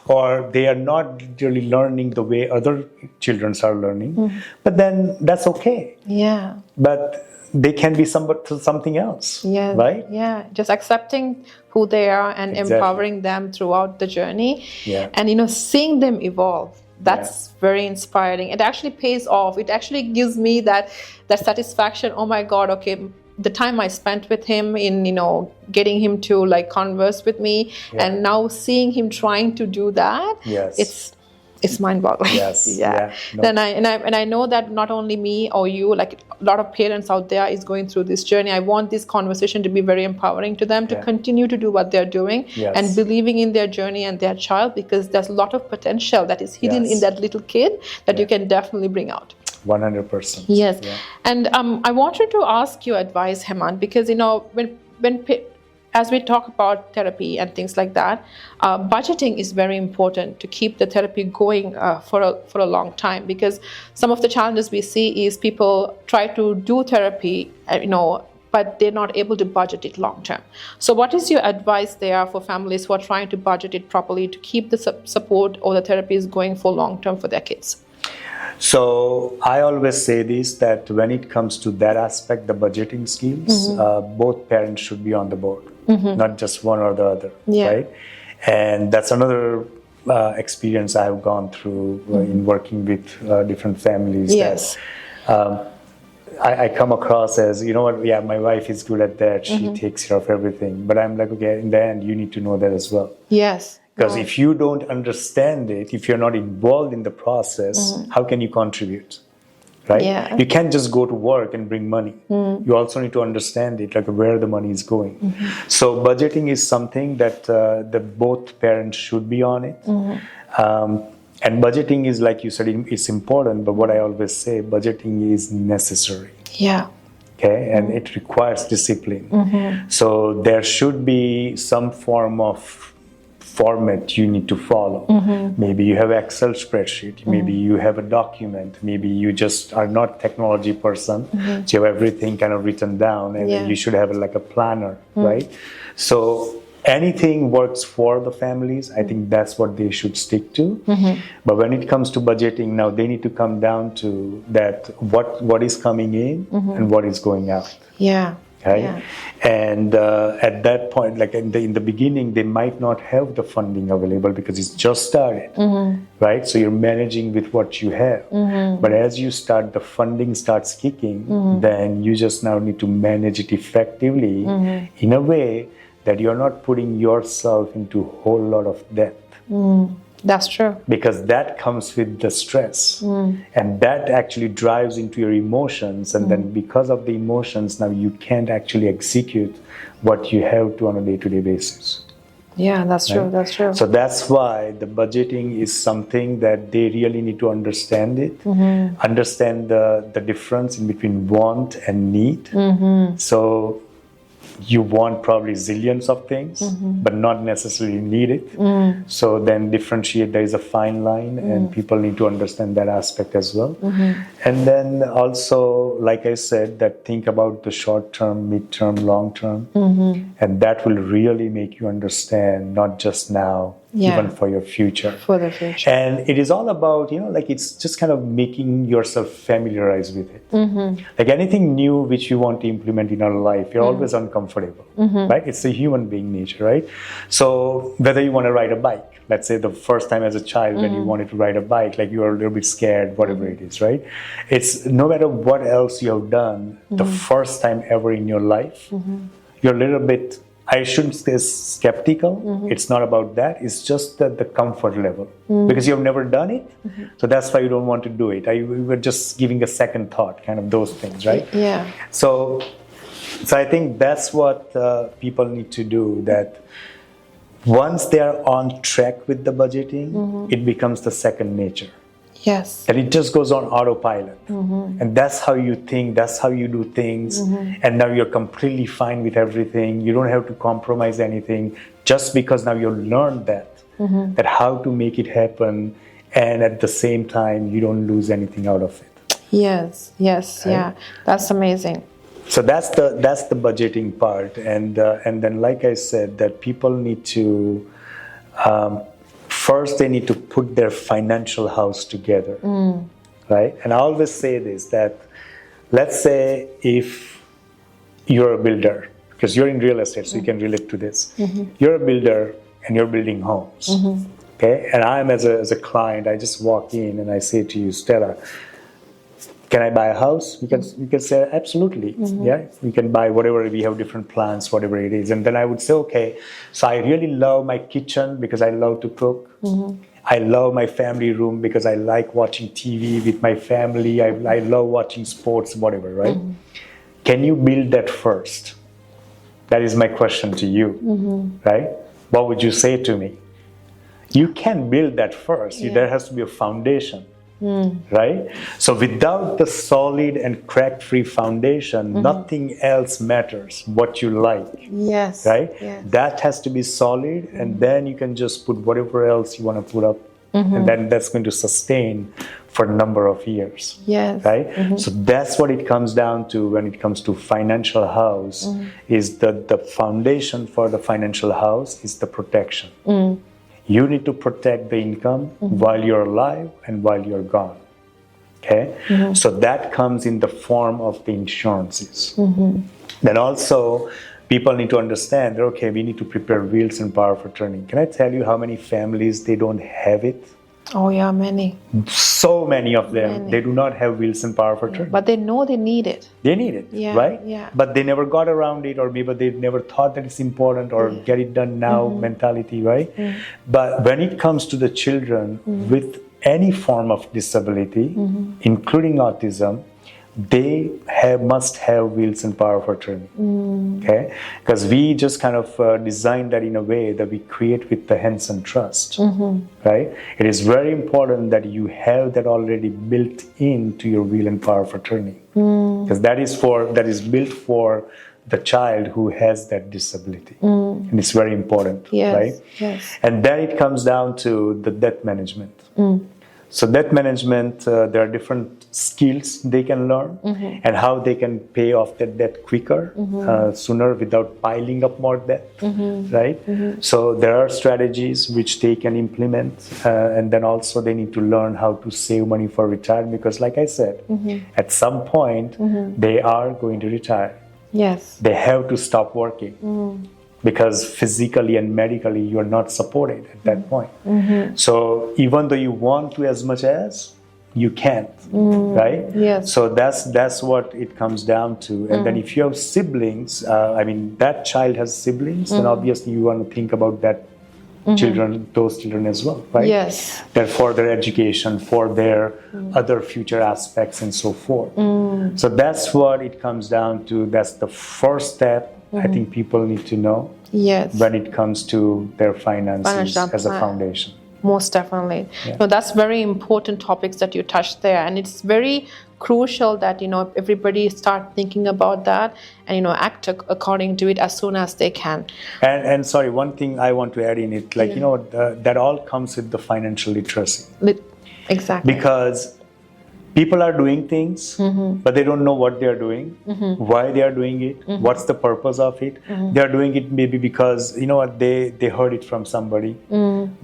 Speaker 2: Or they are not really learning the way other children are learning. But then that's okay.
Speaker 1: Yeah.
Speaker 2: But they can be something else.
Speaker 1: Yeah.
Speaker 2: Right?
Speaker 1: Yeah. Just accepting who they are and empowering them throughout the journey.
Speaker 2: Yeah.
Speaker 1: And seeing them evolve. That's very inspiring. It actually pays off. It actually gives me that satisfaction. Oh my God, okay. The time I spent with him in, getting him to like converse with me, and now seeing him trying to do that, it's mind-boggling.
Speaker 2: Yes.
Speaker 1: No. And I know that not only me or you, like a lot of parents out there is going through this journey. I want this conversation to be very empowering to them, to continue to do what they're doing and believing in their journey and their child, because there's a lot of potential that is hidden in that little kid that you can definitely bring out.
Speaker 2: 100%.
Speaker 1: Yes. And I wanted to ask your advice, Hemant, because when as we talk about therapy and things like that, budgeting is very important to keep the therapy going for a long time, because some of the challenges we see is people try to do therapy, but they're not able to budget it long term. So what is your advice there for families who are trying to budget it properly to keep the support or the therapies going for long term for their kids?
Speaker 2: So I always say this, that when it comes to that aspect, the budgeting skills, both parents should be on the board. not just one or the other, right? And that's another experience I've gone through in working with different families.
Speaker 1: Yes.
Speaker 2: I come across as, you know what, yeah, my wife is good at that. She takes care of everything. But I'm like, okay, in the end, you need to know that as well.
Speaker 1: Yes.
Speaker 2: Because if you don't understand it, if you're not involved in the process, how can you contribute? Right?
Speaker 1: Yeah.
Speaker 2: You can't just go to work and bring money. You also need to understand it, like where the money is going. So budgeting is something that both parents should be on it. And budgeting is, like you said, it's important, but what I always say, budgeting is necessary.
Speaker 1: Yeah.
Speaker 2: Okay, and it requires discipline. So there should be some form of format you need to follow. Maybe you have Excel spreadsheet, maybe you have a document, maybe you just are not technology person, so you have everything kind of written down, and then you should have like a planner, right? So anything works for the families. I think that's what they should stick to. But when it comes to budgeting, now they need to come down to that what is coming in and what is going out.
Speaker 1: Yeah.
Speaker 2: Right?
Speaker 1: Yeah.
Speaker 2: And at that point, like in the beginning, they might not have the funding available because it's just started, right? So you're managing with what you have. But as you start, the funding starts kicking, then you just now need to manage it effectively in a way that you're not putting yourself into a whole lot of debt.
Speaker 1: That's true.
Speaker 2: Because that comes with the stress. And that actually drives into your emotions. And then because of the emotions, now you can't actually execute what you have to on a day-to-day basis.
Speaker 1: Yeah, that's true. That's true.
Speaker 2: So that's why the budgeting is something that they really need to understand it, understand the difference in between want and need. So you want probably zillions of things, but not necessarily need it. So then differentiate, there is a fine line, and people need to understand that aspect as well. And then also, like I said, that think about the short term, mid term, long term, and that will really make you understand not just now, even for your future.
Speaker 1: For the future.
Speaker 2: And it is all about, like it's just kind of making yourself familiarized with it. Like anything new which you want to implement in our life, you're always uncomfortable, right? It's a human being nature, right? So whether you want to ride a bike, let's say the first time as a child when you wanted to ride a bike, like you were a little bit scared, whatever it is, right? It's no matter what else you have done, the first time ever in your life, you're a little bit, I shouldn't say skeptical. It's not about that. It's just the comfort level because you have never done it. So that's why you don't want to do it. We were just giving a second thought, kind of those things, right?
Speaker 1: Yeah.
Speaker 2: So I think that's what people need to do, that once they are on track with the budgeting, it becomes the second nature.
Speaker 1: Yes.
Speaker 2: And it just goes on autopilot. And that's how you think, that's how you do things. And now you're completely fine with everything. You don't have to compromise anything just because now you've learned that how to make it happen. And at the same time, you don't lose anything out of it.
Speaker 1: Yes, yes, right? Yeah. That's amazing.
Speaker 2: So that's the budgeting part. And then, like I said, that people need to, first, they need to put their financial house together, right? And I always say this, that let's say if you're a builder, because you're in real estate, so you can relate to this. You're a builder and you're building homes, okay? And I'm as a client, I just walk in and I say to you, Stella, can I buy a house? You can say, absolutely. Yeah, we can buy whatever, we have different plans, whatever it is. And then I would say, okay, so I really love my kitchen because I love to cook. I love my family room because I like watching TV with my family. I love watching sports, whatever, right? Can you build that first? That is my question to you, right? What would you say to me? You can build that first. There has to be a foundation. Right? So without the solid and crack-free foundation, nothing else matters what you like.
Speaker 1: Yes.
Speaker 2: Right?
Speaker 1: Yes.
Speaker 2: That has to be solid, and then you can just put whatever else you want to put up, and then that's going to sustain for a number of years.
Speaker 1: Yes.
Speaker 2: Right? So that's what it comes down to when it comes to financial house, is the foundation for the financial house is the protection. You need to protect the income while you're alive and while you're gone. Okay? So that comes in the form of the insurances. Then also, people need to understand that, okay, we need to prepare wheels and power of attorney. Can I tell you how many families they don't have it?
Speaker 1: Oh yeah, many.
Speaker 2: So many of them,
Speaker 1: Many.
Speaker 2: they do not have wheels and power of attorney.
Speaker 1: But they know they need it.
Speaker 2: They need it,
Speaker 1: Yeah,
Speaker 2: right?
Speaker 1: yeah.
Speaker 2: But they never got around it, or maybe they never thought that it's important, or get it done now mentality, right? But when it comes to the children with any form of disability, including autism, they must have wheels and power of attorney. Okay, because we just kind of design that in a way that we create with the hands and trust. Right? It is very important that you have that already built into your wheel and power of attorney, because that is built for the child who has that disability, and it's very important.
Speaker 1: Yes,
Speaker 2: right?
Speaker 1: yes.
Speaker 2: And then it comes down to the debt management. So debt management, there are different skills they can learn, and how they can pay off their debt quicker, sooner, without piling up more debt, right? So there are strategies which they can implement, and then also they need to learn how to save money for retirement, because like I said, at some point, they are going to retire.
Speaker 1: Yes.
Speaker 2: They have to stop working. Because physically and medically you are not supported at that point. So even though you want to as much as, you can't, right?
Speaker 1: Yes.
Speaker 2: So that's what it comes down to. And then if you have siblings, that child has siblings, then obviously you want to think about that those children as well, right?
Speaker 1: Yes.
Speaker 2: That for their education, for their other future aspects and so forth. So that's what it comes down to. That's the first step I think people need to know.
Speaker 1: Yes.
Speaker 2: When it comes to their finances
Speaker 1: Financial
Speaker 2: as a
Speaker 1: plan.
Speaker 2: foundation.
Speaker 1: Most definitely.
Speaker 2: Yeah.
Speaker 1: No, that's very important topics that you touched there, and it's very crucial that everybody start thinking about that and act according to it as soon as they can.
Speaker 2: And sorry, one thing I want to add in it, that all comes with the financial literacy.
Speaker 1: Exactly.
Speaker 2: Because people are doing things, but they don't know what they are doing, why they are doing it, what's the purpose of it. They are doing it maybe because, they heard it from somebody.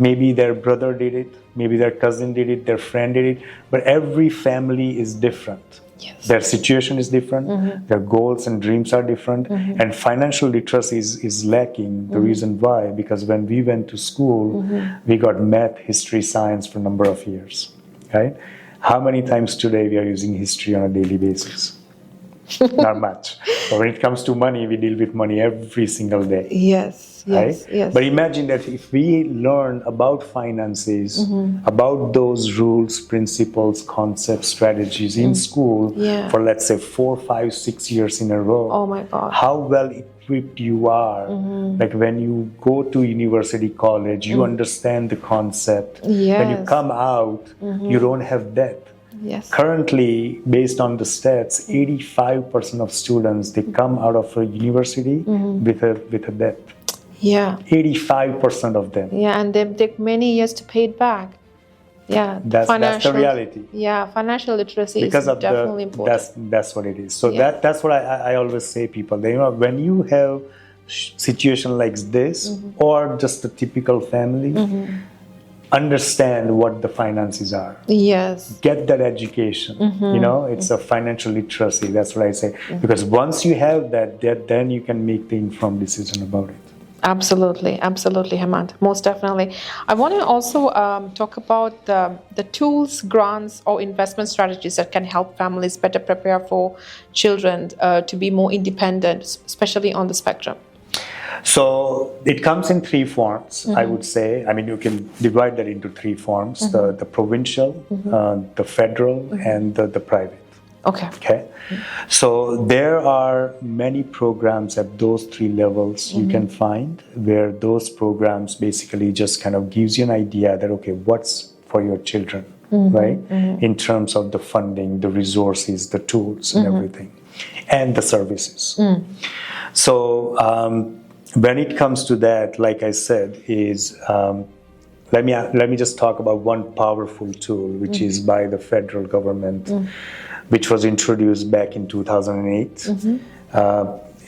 Speaker 2: Maybe their brother did it, maybe their cousin did it, their friend did it. But every family is different.
Speaker 1: Yes.
Speaker 2: Their situation is different, their goals and dreams are different, and financial literacy is lacking. The reason why, because when we went to school, we got math, history, science for a number of years, right? How many times today we are using history on a daily basis? Not much. But when it comes to money, we deal with money every single day.
Speaker 1: Yes, yes,
Speaker 2: right?
Speaker 1: yes.
Speaker 2: But imagine that if we learn about finances, about those rules, principles, concepts, strategies in school for, let's say, 4, 5, 6 years in a row.
Speaker 1: Oh my God.
Speaker 2: How well equipped you are. Like when you go to university, college, you understand the concept.
Speaker 1: Yes.
Speaker 2: When you come out, you don't have debt.
Speaker 1: Yes.
Speaker 2: Currently, based on the stats, 85% of students, they come out of a university with a debt.
Speaker 1: Yeah.
Speaker 2: 85% of them.
Speaker 1: Yeah, and they take many years to pay it back. Yeah,
Speaker 2: that's the reality.
Speaker 1: Yeah, financial literacy
Speaker 2: because
Speaker 1: is definitely important.
Speaker 2: That's what it is. So that's what I always say people. When you have situation like this, or just a typical family, understand what the finances are.
Speaker 1: Yes.
Speaker 2: Get that education. It's a financial literacy. That's what I say. Because once you have that, then you can make the informed decision about it.
Speaker 1: Absolutely, Hemant. Most definitely. I want to also talk about the tools, grants, or investment strategies that can help families better prepare for children to be more independent, especially on the spectrum.
Speaker 2: So it comes in 3 forms, I would say. You can divide that into 3 forms, the provincial, the federal, and the private. Okay. So there are many programs at those 3 levels you can find, where those programs basically just kind of gives you an idea that, okay, what's for your children, right? In terms of the funding, the resources, the tools, and everything, and the services. So when it comes to that, like I said, let me just talk about one powerful tool, which is by the federal government, which was introduced back in 2008.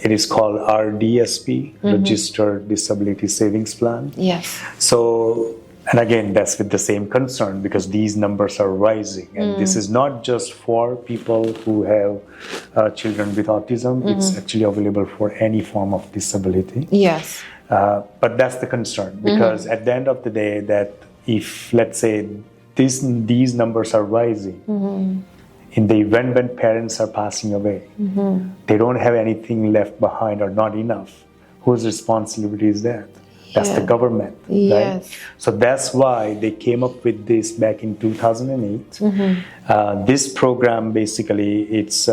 Speaker 2: It is called RDSP, Registered Disability Savings Plan.
Speaker 1: Yes.
Speaker 2: So And again, that's with the same concern because these numbers are rising. And this is not just for people who have children with autism. It's actually available for any form of disability.
Speaker 1: Yes.
Speaker 2: But that's the concern because at the end of the day, that if, let's say, these numbers are rising, in the event when parents are passing away, they don't have anything left behind or not enough. Whose responsibility is that? That's the government, right? So that's why they came up with this back in 2008. This program, basically, it's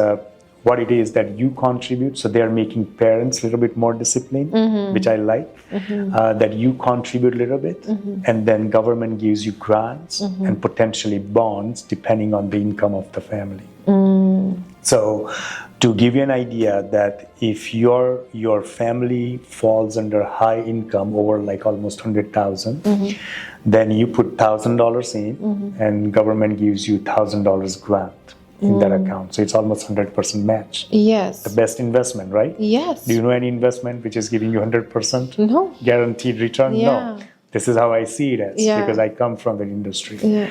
Speaker 2: what it is that you contribute. So they're making parents a little bit more disciplined, which I like, that you contribute a little bit, and then government gives you grants and potentially bonds depending on the income of the family. So to give you an idea that if your family falls under high income over like almost 100,000, then you put $1,000 in and government gives you $1,000 grant in that account. So it's almost 100% match.
Speaker 1: Yes.
Speaker 2: The best investment, right?
Speaker 1: Yes.
Speaker 2: Do you know any investment which is giving you 100%
Speaker 1: No.
Speaker 2: guaranteed return?
Speaker 1: Yeah.
Speaker 2: No. This is how I see it as because I come from the industry.
Speaker 1: Yeah.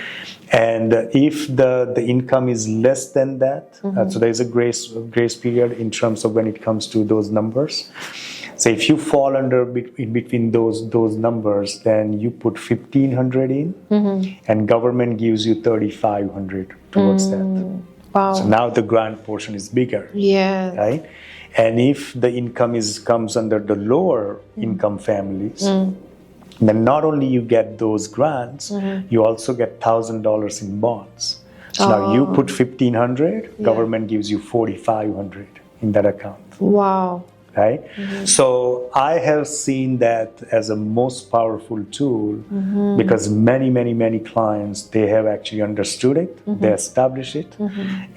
Speaker 2: And if the income is less than that, so there is a grace period in terms of when it comes to those numbers. So if you fall in between those numbers, then you put 1,500 in, and government gives you 3,500 towards that.
Speaker 1: Wow.
Speaker 2: So now the grant portion is bigger.
Speaker 1: Yeah.
Speaker 2: Right? And if the income comes under the lower income families, then not only you get those grants, you also get $1,000 in bonds. So now you put 1,500, government gives you 4,500 in that account.
Speaker 1: Wow.
Speaker 2: Right? So I have seen that as a most powerful tool because many clients, they have actually understood it, they established it,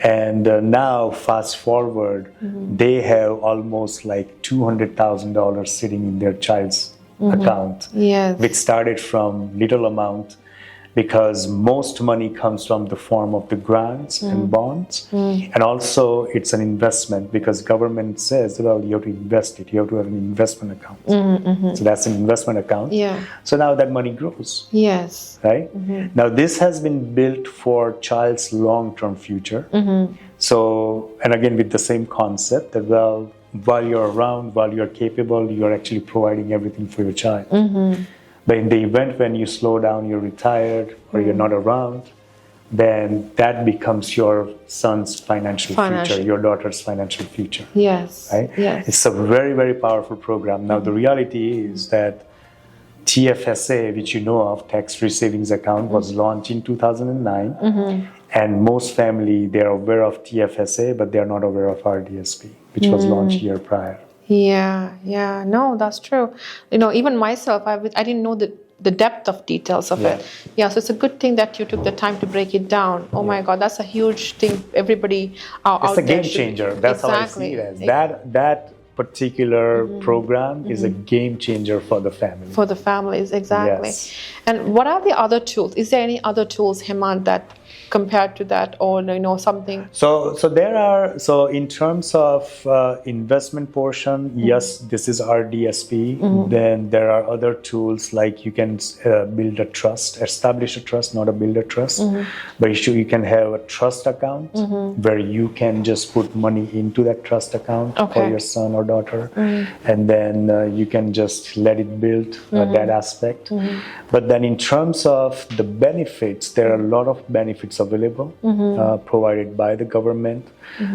Speaker 2: and now fast forward, they have almost like $200,000 sitting in their child's account, which started from little amount because most money comes from the form of the grants and bonds, and also it's an investment because government says, well, you have to invest it, you have to have an investment account. So that's an investment account. So now that money grows.
Speaker 1: Yes.
Speaker 2: Right? Now this has been built for child's long-term future. So, and again with the same concept that, well, while you're around, while you're capable, you're actually providing everything for your child. But in the event when you slow down, you're retired, or you're not around, then that becomes your son's financial future, your daughter's financial future.
Speaker 1: Yes.
Speaker 2: Right?
Speaker 1: Yes.
Speaker 2: It's a very, very powerful program. Now, the reality is that TFSA, which you know of, Tax-Free Savings Account, was launched in 2009. And most family, they're aware of TFSA, but they're not aware of RDSP, which was launched year prior.
Speaker 1: Yeah, no, that's true. You know, even myself, I didn't know the depth of details of it. Yeah, so it's a good thing that you took the time to break it down. Oh my God, that's a huge thing. Everybody out there.
Speaker 2: It's a game changer. That's how I see it as. That particular program is a game changer for the family.
Speaker 1: For the families, exactly.
Speaker 2: Yes.
Speaker 1: And what are the other tools? Is there any other tools, Hemant, that compared to that, or something?
Speaker 2: So there are, so in terms of investment portion, yes, this is RDSP. Then there are other tools like you can build a trust, establish a trust, not a build a trust. But you can have a trust account where you can just put money into that trust account for your son or daughter, and then you can just let it build that aspect. But then in terms of the benefits, there are a lot of benefits available provided by the government.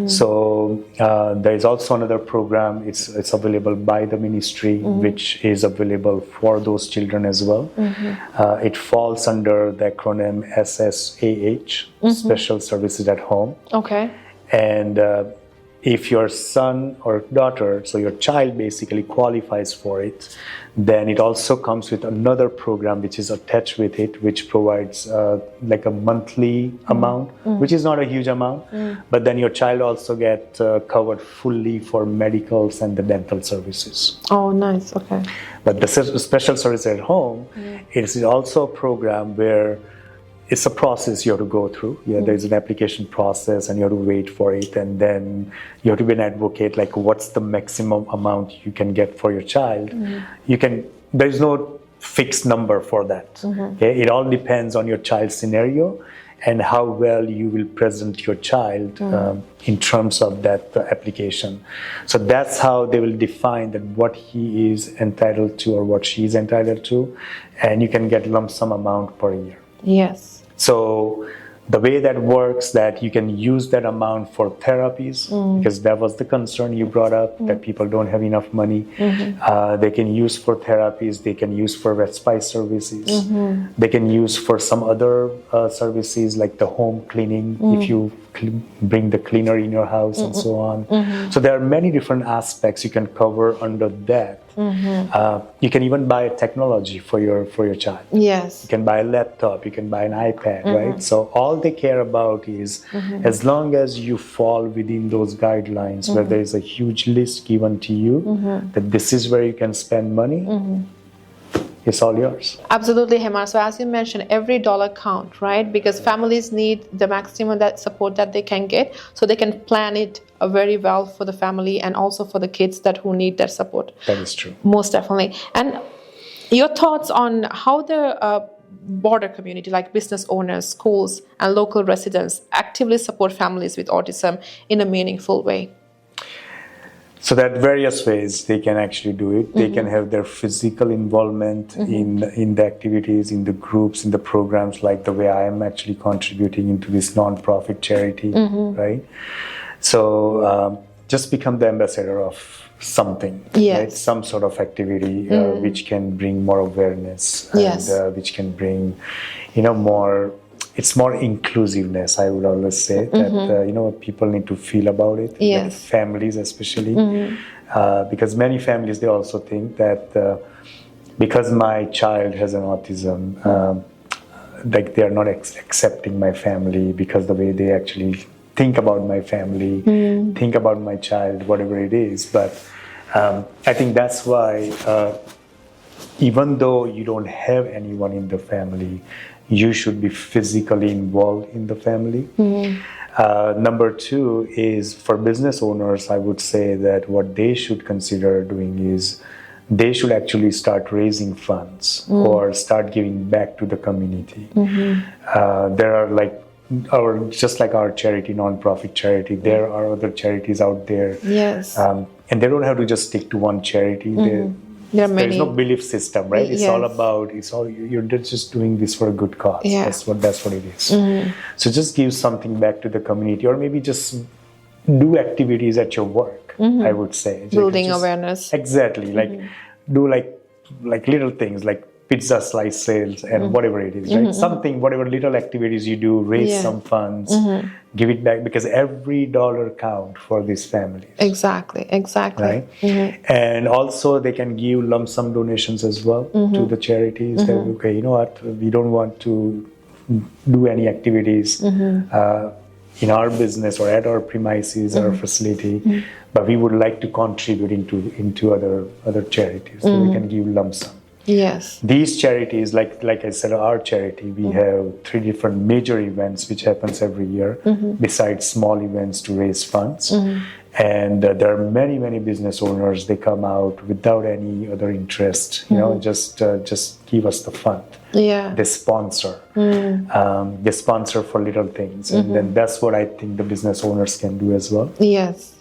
Speaker 2: So there is also another program, it's available by the ministry, which is available for those children as well. It falls under the acronym SSAH, Special Services at Home.
Speaker 1: Okay.
Speaker 2: And if your son or daughter, so your child basically qualifies for it, then it also comes with another program which is attached with it, which provides like a monthly amount, which is not a huge amount, but then your child also gets covered fully for medicals and the dental services.
Speaker 1: Oh, nice. Okay.
Speaker 2: But the special service at home, it is also a program where it's a process you have to go through. There's an application process and you have to wait for it, and then you have to be an advocate, like what's the maximum amount you can get for your child. There's no fixed number for that. Okay? It all depends on your child's scenario and how well you will present your child in terms of that application. So that's how they will define that what he is entitled to or what she is entitled to, and you can get lump sum amount per year.
Speaker 1: Yes.
Speaker 2: So the way that works, that you can use that amount for therapies, because that was the concern you brought up, that people don't have enough money. They can use for therapies, they can use for respite services, they can use for some other services like the home cleaning, if you bring the cleaner in your house and so on. So there are many different aspects you can cover under that. You can even buy a technology for your child.
Speaker 1: Yes.
Speaker 2: You can buy a laptop, you can buy an iPad, right? So all they care about is as long as you fall within those guidelines where there is a huge list given to you that this is where you can spend money, it's all yours.
Speaker 1: Absolutely, Hema. So as you mentioned, every dollar count, right? Because families need the maximum that support that they can get, so they can plan it very well for the family and also for the kids who need that support.
Speaker 2: That is true.
Speaker 1: Most definitely. And your thoughts on how the border community, like business owners, schools, and local residents, actively support families with autism in a meaningful way?
Speaker 2: So there are various ways they can actually do it. They can have their physical involvement in the activities, in the groups, in the programs, like the way I am actually contributing into this non-profit charity, right? So just become the ambassador of something, right? Some sort of activity which can bring more awareness and which can bring, more. It's more inclusiveness, I would always say, that, people need to feel about it, like families especially, because many families, they also think that because my child has an autism, like they are not accepting my family because the way they actually think about my family, think about my child, whatever it is. But I think that's why, even though you don't have anyone in the family, you should be physically involved in the family. Number two is for business owners, I would say that what they should consider doing is they should actually start raising funds or start giving back to the community. There are just like our charity, non-profit charity, there are other charities out there.
Speaker 1: Yes.
Speaker 2: And they don't have to just stick to one charity. There's no belief system, right? It's all about, you're just doing this for a good cause. That's what it is. So just give something back to the community, or maybe just do activities at your work, I would say.
Speaker 1: Building awareness.
Speaker 2: Exactly. Do like little things like pizza slice sales and whatever it is, right? Something, whatever little activities you do, raise some funds, give it back, because every dollar counts for these families.
Speaker 1: Exactly.
Speaker 2: Right? And also they can give lump sum donations as well to the charities. That, okay, you know what, we don't want to do any activities in our business or at our premises, our facility, but we would like to contribute into other charities. So we can give lump sum.
Speaker 1: Yes.
Speaker 2: These charities, like I said, our charity, we have 3 different major events which happens every year, besides small events to raise funds. And there are many business owners. They come out without any other interest. Just give us the fund. They sponsor. They sponsor for little things, and then that's what I think the business owners can do as well.
Speaker 1: Yes.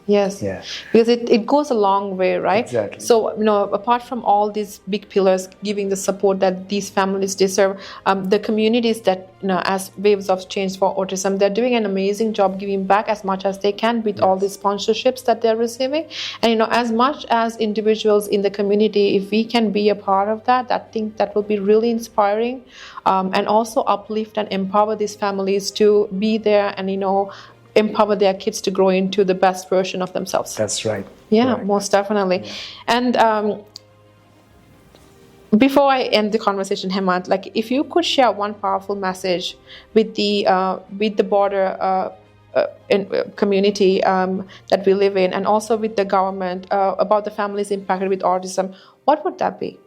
Speaker 1: Because it goes a long way, right?
Speaker 2: Exactly.
Speaker 1: So, apart from all these big pillars giving the support that these families deserve, the communities that, as Waves of Change for Autism, they're doing an amazing job giving back as much as they can with all these sponsorships that they're receiving. And, as much as individuals in the community, if we can be a part of that, I think that will be really inspiring, and also uplift and empower these families to be there and, empower their kids to grow into the best version of themselves.
Speaker 2: That's right.
Speaker 1: Yeah, most definitely. And before I end the conversation, Hemant, if you could share one powerful message with the border community that we live in, and also with the government about the families impacted with autism, what would that be?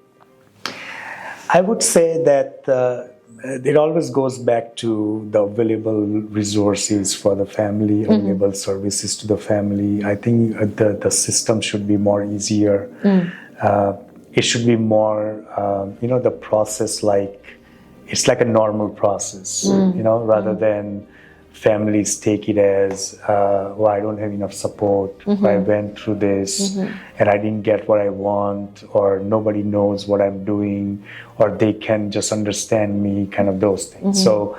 Speaker 2: I would say that it always goes back to the available resources for the family, available services to the family. I think the system should be more easier. it should be more, the process it's like a normal process, rather than families take it as, I don't have enough support, I went through this and I didn't get what I want, or nobody knows what I'm doing, or they can just understand me, kind of those things. So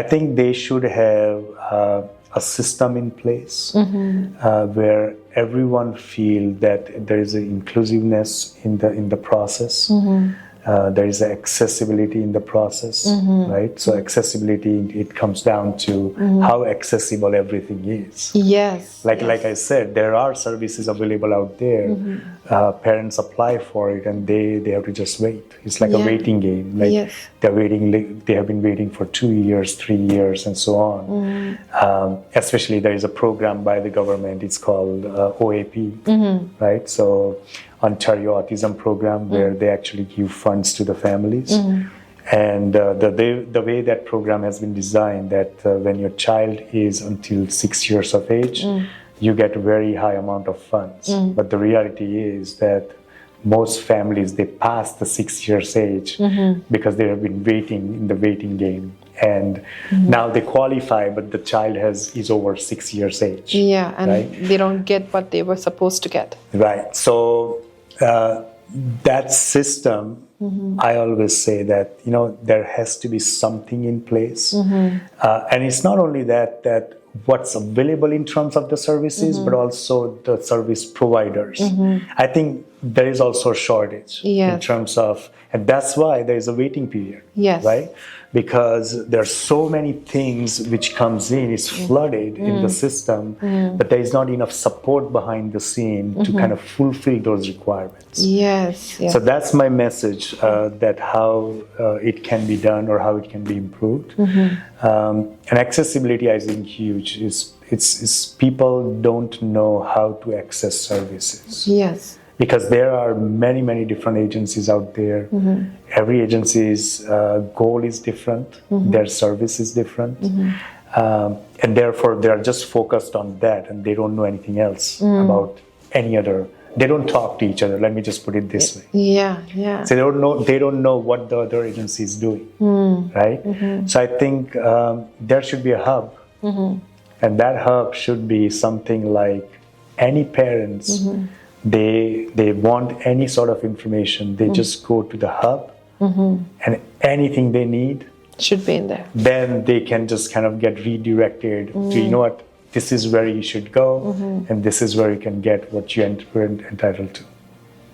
Speaker 2: I think they should have a system in place where everyone feel that there is an inclusiveness in the process. There is accessibility in the process, right? So accessibility, it comes down to how accessible everything is.
Speaker 1: Yes.
Speaker 2: Like I said, there are services available out there. Parents apply for it and they have to just wait. It's like a waiting game. Like they're waiting. They have been waiting for 2 years, 3 years, and so on. Especially there is a program by the government. It's called OAP, right? So Ontario Autism Program, where they actually give funds to the families. And the way that program has been designed, that when your child is until 6 years of age, you get a very high amount of funds. But the reality is that most families, they pass the 6 years age because they have been waiting in the waiting game. And now they qualify, but the child is over 6 years age.
Speaker 1: Yeah, and
Speaker 2: right?
Speaker 1: they don't get what they were supposed to get.
Speaker 2: Right. So that system, I always say that, there has to be something in place. And it's not only that what's available in terms of the services, but also the service providers. I think there is also a shortage in terms of, and that's why there is a waiting period, right? Because there are so many things which comes in, it's flooded in the system, but there is not enough support behind the scene to kind of fulfill those requirements.
Speaker 1: Yes.
Speaker 2: So that's my message, that how it can be done or how it can be improved. And accessibility, I think, huge. It's people don't know how to access services.
Speaker 1: Yes.
Speaker 2: Because there are many, many different agencies out there. Every agency's goal is different. Their service is different. And therefore, they are just focused on that and they don't know anything else about any other. They don't talk to each other. Let me just put it this way.
Speaker 1: Yeah.
Speaker 2: So they don't know what the other agency is doing, right? So I think there should be a hub. And that hub should be something like any parents, they want any sort of information, they just go to the hub and anything they need
Speaker 1: should be in there.
Speaker 2: Then they can just kind of get redirected to, this is where you should go and this is where you can get what you're entitled to.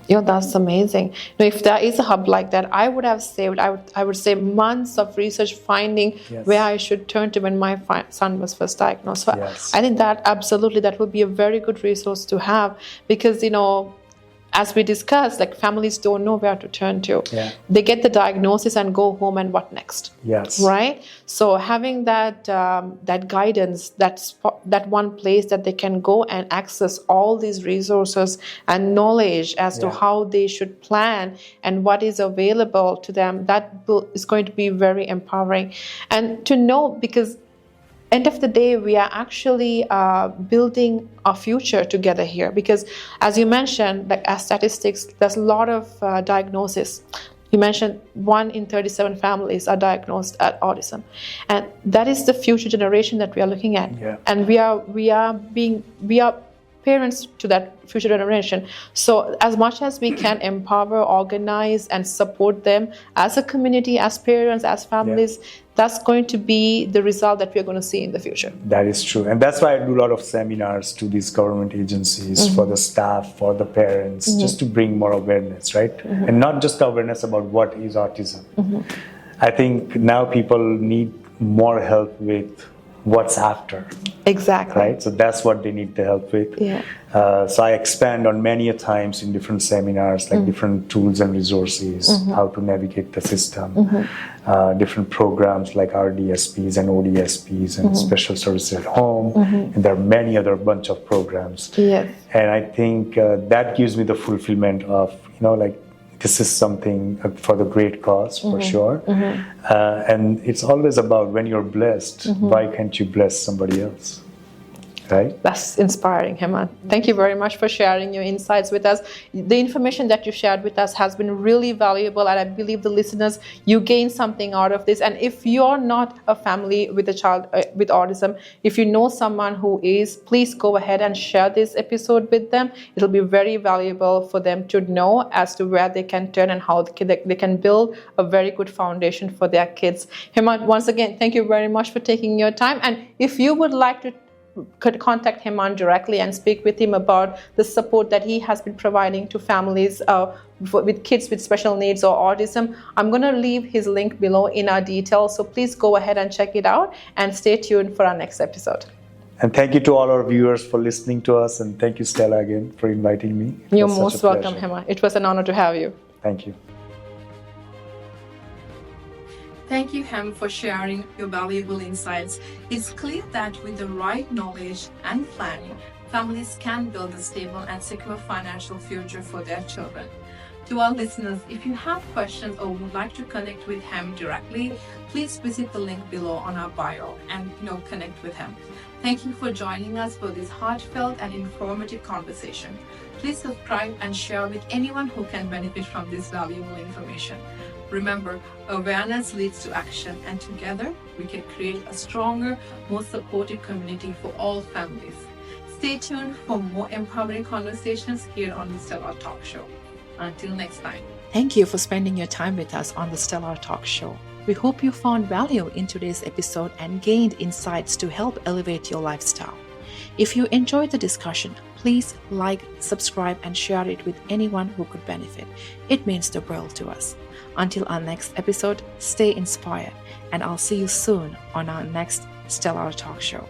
Speaker 1: That's amazing. If there is a hub like that, I would have saved, I would say months of research finding where I should turn to when my son was first diagnosed. So I think that would be a very good resource to have, because, as we discussed, like, families don't know where to turn to. They get the diagnosis and go home, and what next? Right? So having that guidance, that one place that they can go and access all these resources and knowledge as to how they should plan and what is available to them, that is going to be very empowering. And to know, because end of the day, we are actually building our future together here, because as you mentioned, like, as statistics, there's a lot of diagnosis. You mentioned 1 in 37 families are diagnosed at autism, and that is the future generation that we are looking at. And we are parents to that future generation. So as much as we can empower, organize, and support them as a community, as parents, as families, that's going to be the result that we're going to see in the future.
Speaker 2: That is true. And that's why I do a lot of seminars to these government agencies, for the staff, for the parents, just to bring more awareness, right? And not just awareness about what is autism. I think now people need more help with what's after.
Speaker 1: Exactly.
Speaker 2: Right? So that's what they need the help with. So I expand on many a times in different seminars, like different tools and resources, how to navigate the system, different programs like RDSPs and ODSPs and special services at home. And there are many other bunch of programs. And I think that gives me the fulfillment of, this is something for the great cause, for sure. And it's always about, when you're blessed, why can't you bless somebody else? right?
Speaker 1: That's inspiring, Hema. Thank you very much for sharing your insights with us. The information that you shared with us has been really valuable, and I believe the listeners, you gain something out of this. And if you're not a family with a child with autism, if you know someone who is, please go ahead and share this episode with them. It'll be very valuable for them to know as to where they can turn and how they can build a very good foundation for their kids. Hema, once again, thank you very much for taking your time. And if you would like to could contact him on directly and speak with him about the support that he has been providing to families with kids with special needs or autism, I'm going to leave his link below in our details. So please go ahead and check it out and stay tuned for our next episode.
Speaker 2: And thank you to all our viewers for listening to us. And thank you, Stella, again for inviting me.
Speaker 1: You're most welcome, Hema. It was an honor to have you.
Speaker 2: Thank you.
Speaker 1: Thank you, Hem, for sharing your valuable insights. It's clear that with the right knowledge and planning, families can build a stable and secure financial future for their children. To our listeners, if you have questions or would like to connect with Hem directly, please visit the link below on our bio and connect with Hem. Thank you for joining us for this heartfelt and informative conversation. Please subscribe and share with anyone who can benefit from this valuable information. Remember, awareness leads to action, and together we can create a stronger, more supportive community for all families. Stay tuned for more empowering conversations here on the Stella Talk Show. Until next time. Thank you for spending your time with us on the Stella Talk Show. We hope you found value in today's episode and gained insights to help elevate your lifestyle. If you enjoyed the discussion, please like, subscribe, and share it with anyone who could benefit. It means the world to us. Until our next episode, stay inspired, and I'll see you soon on our next Stella Talk Show.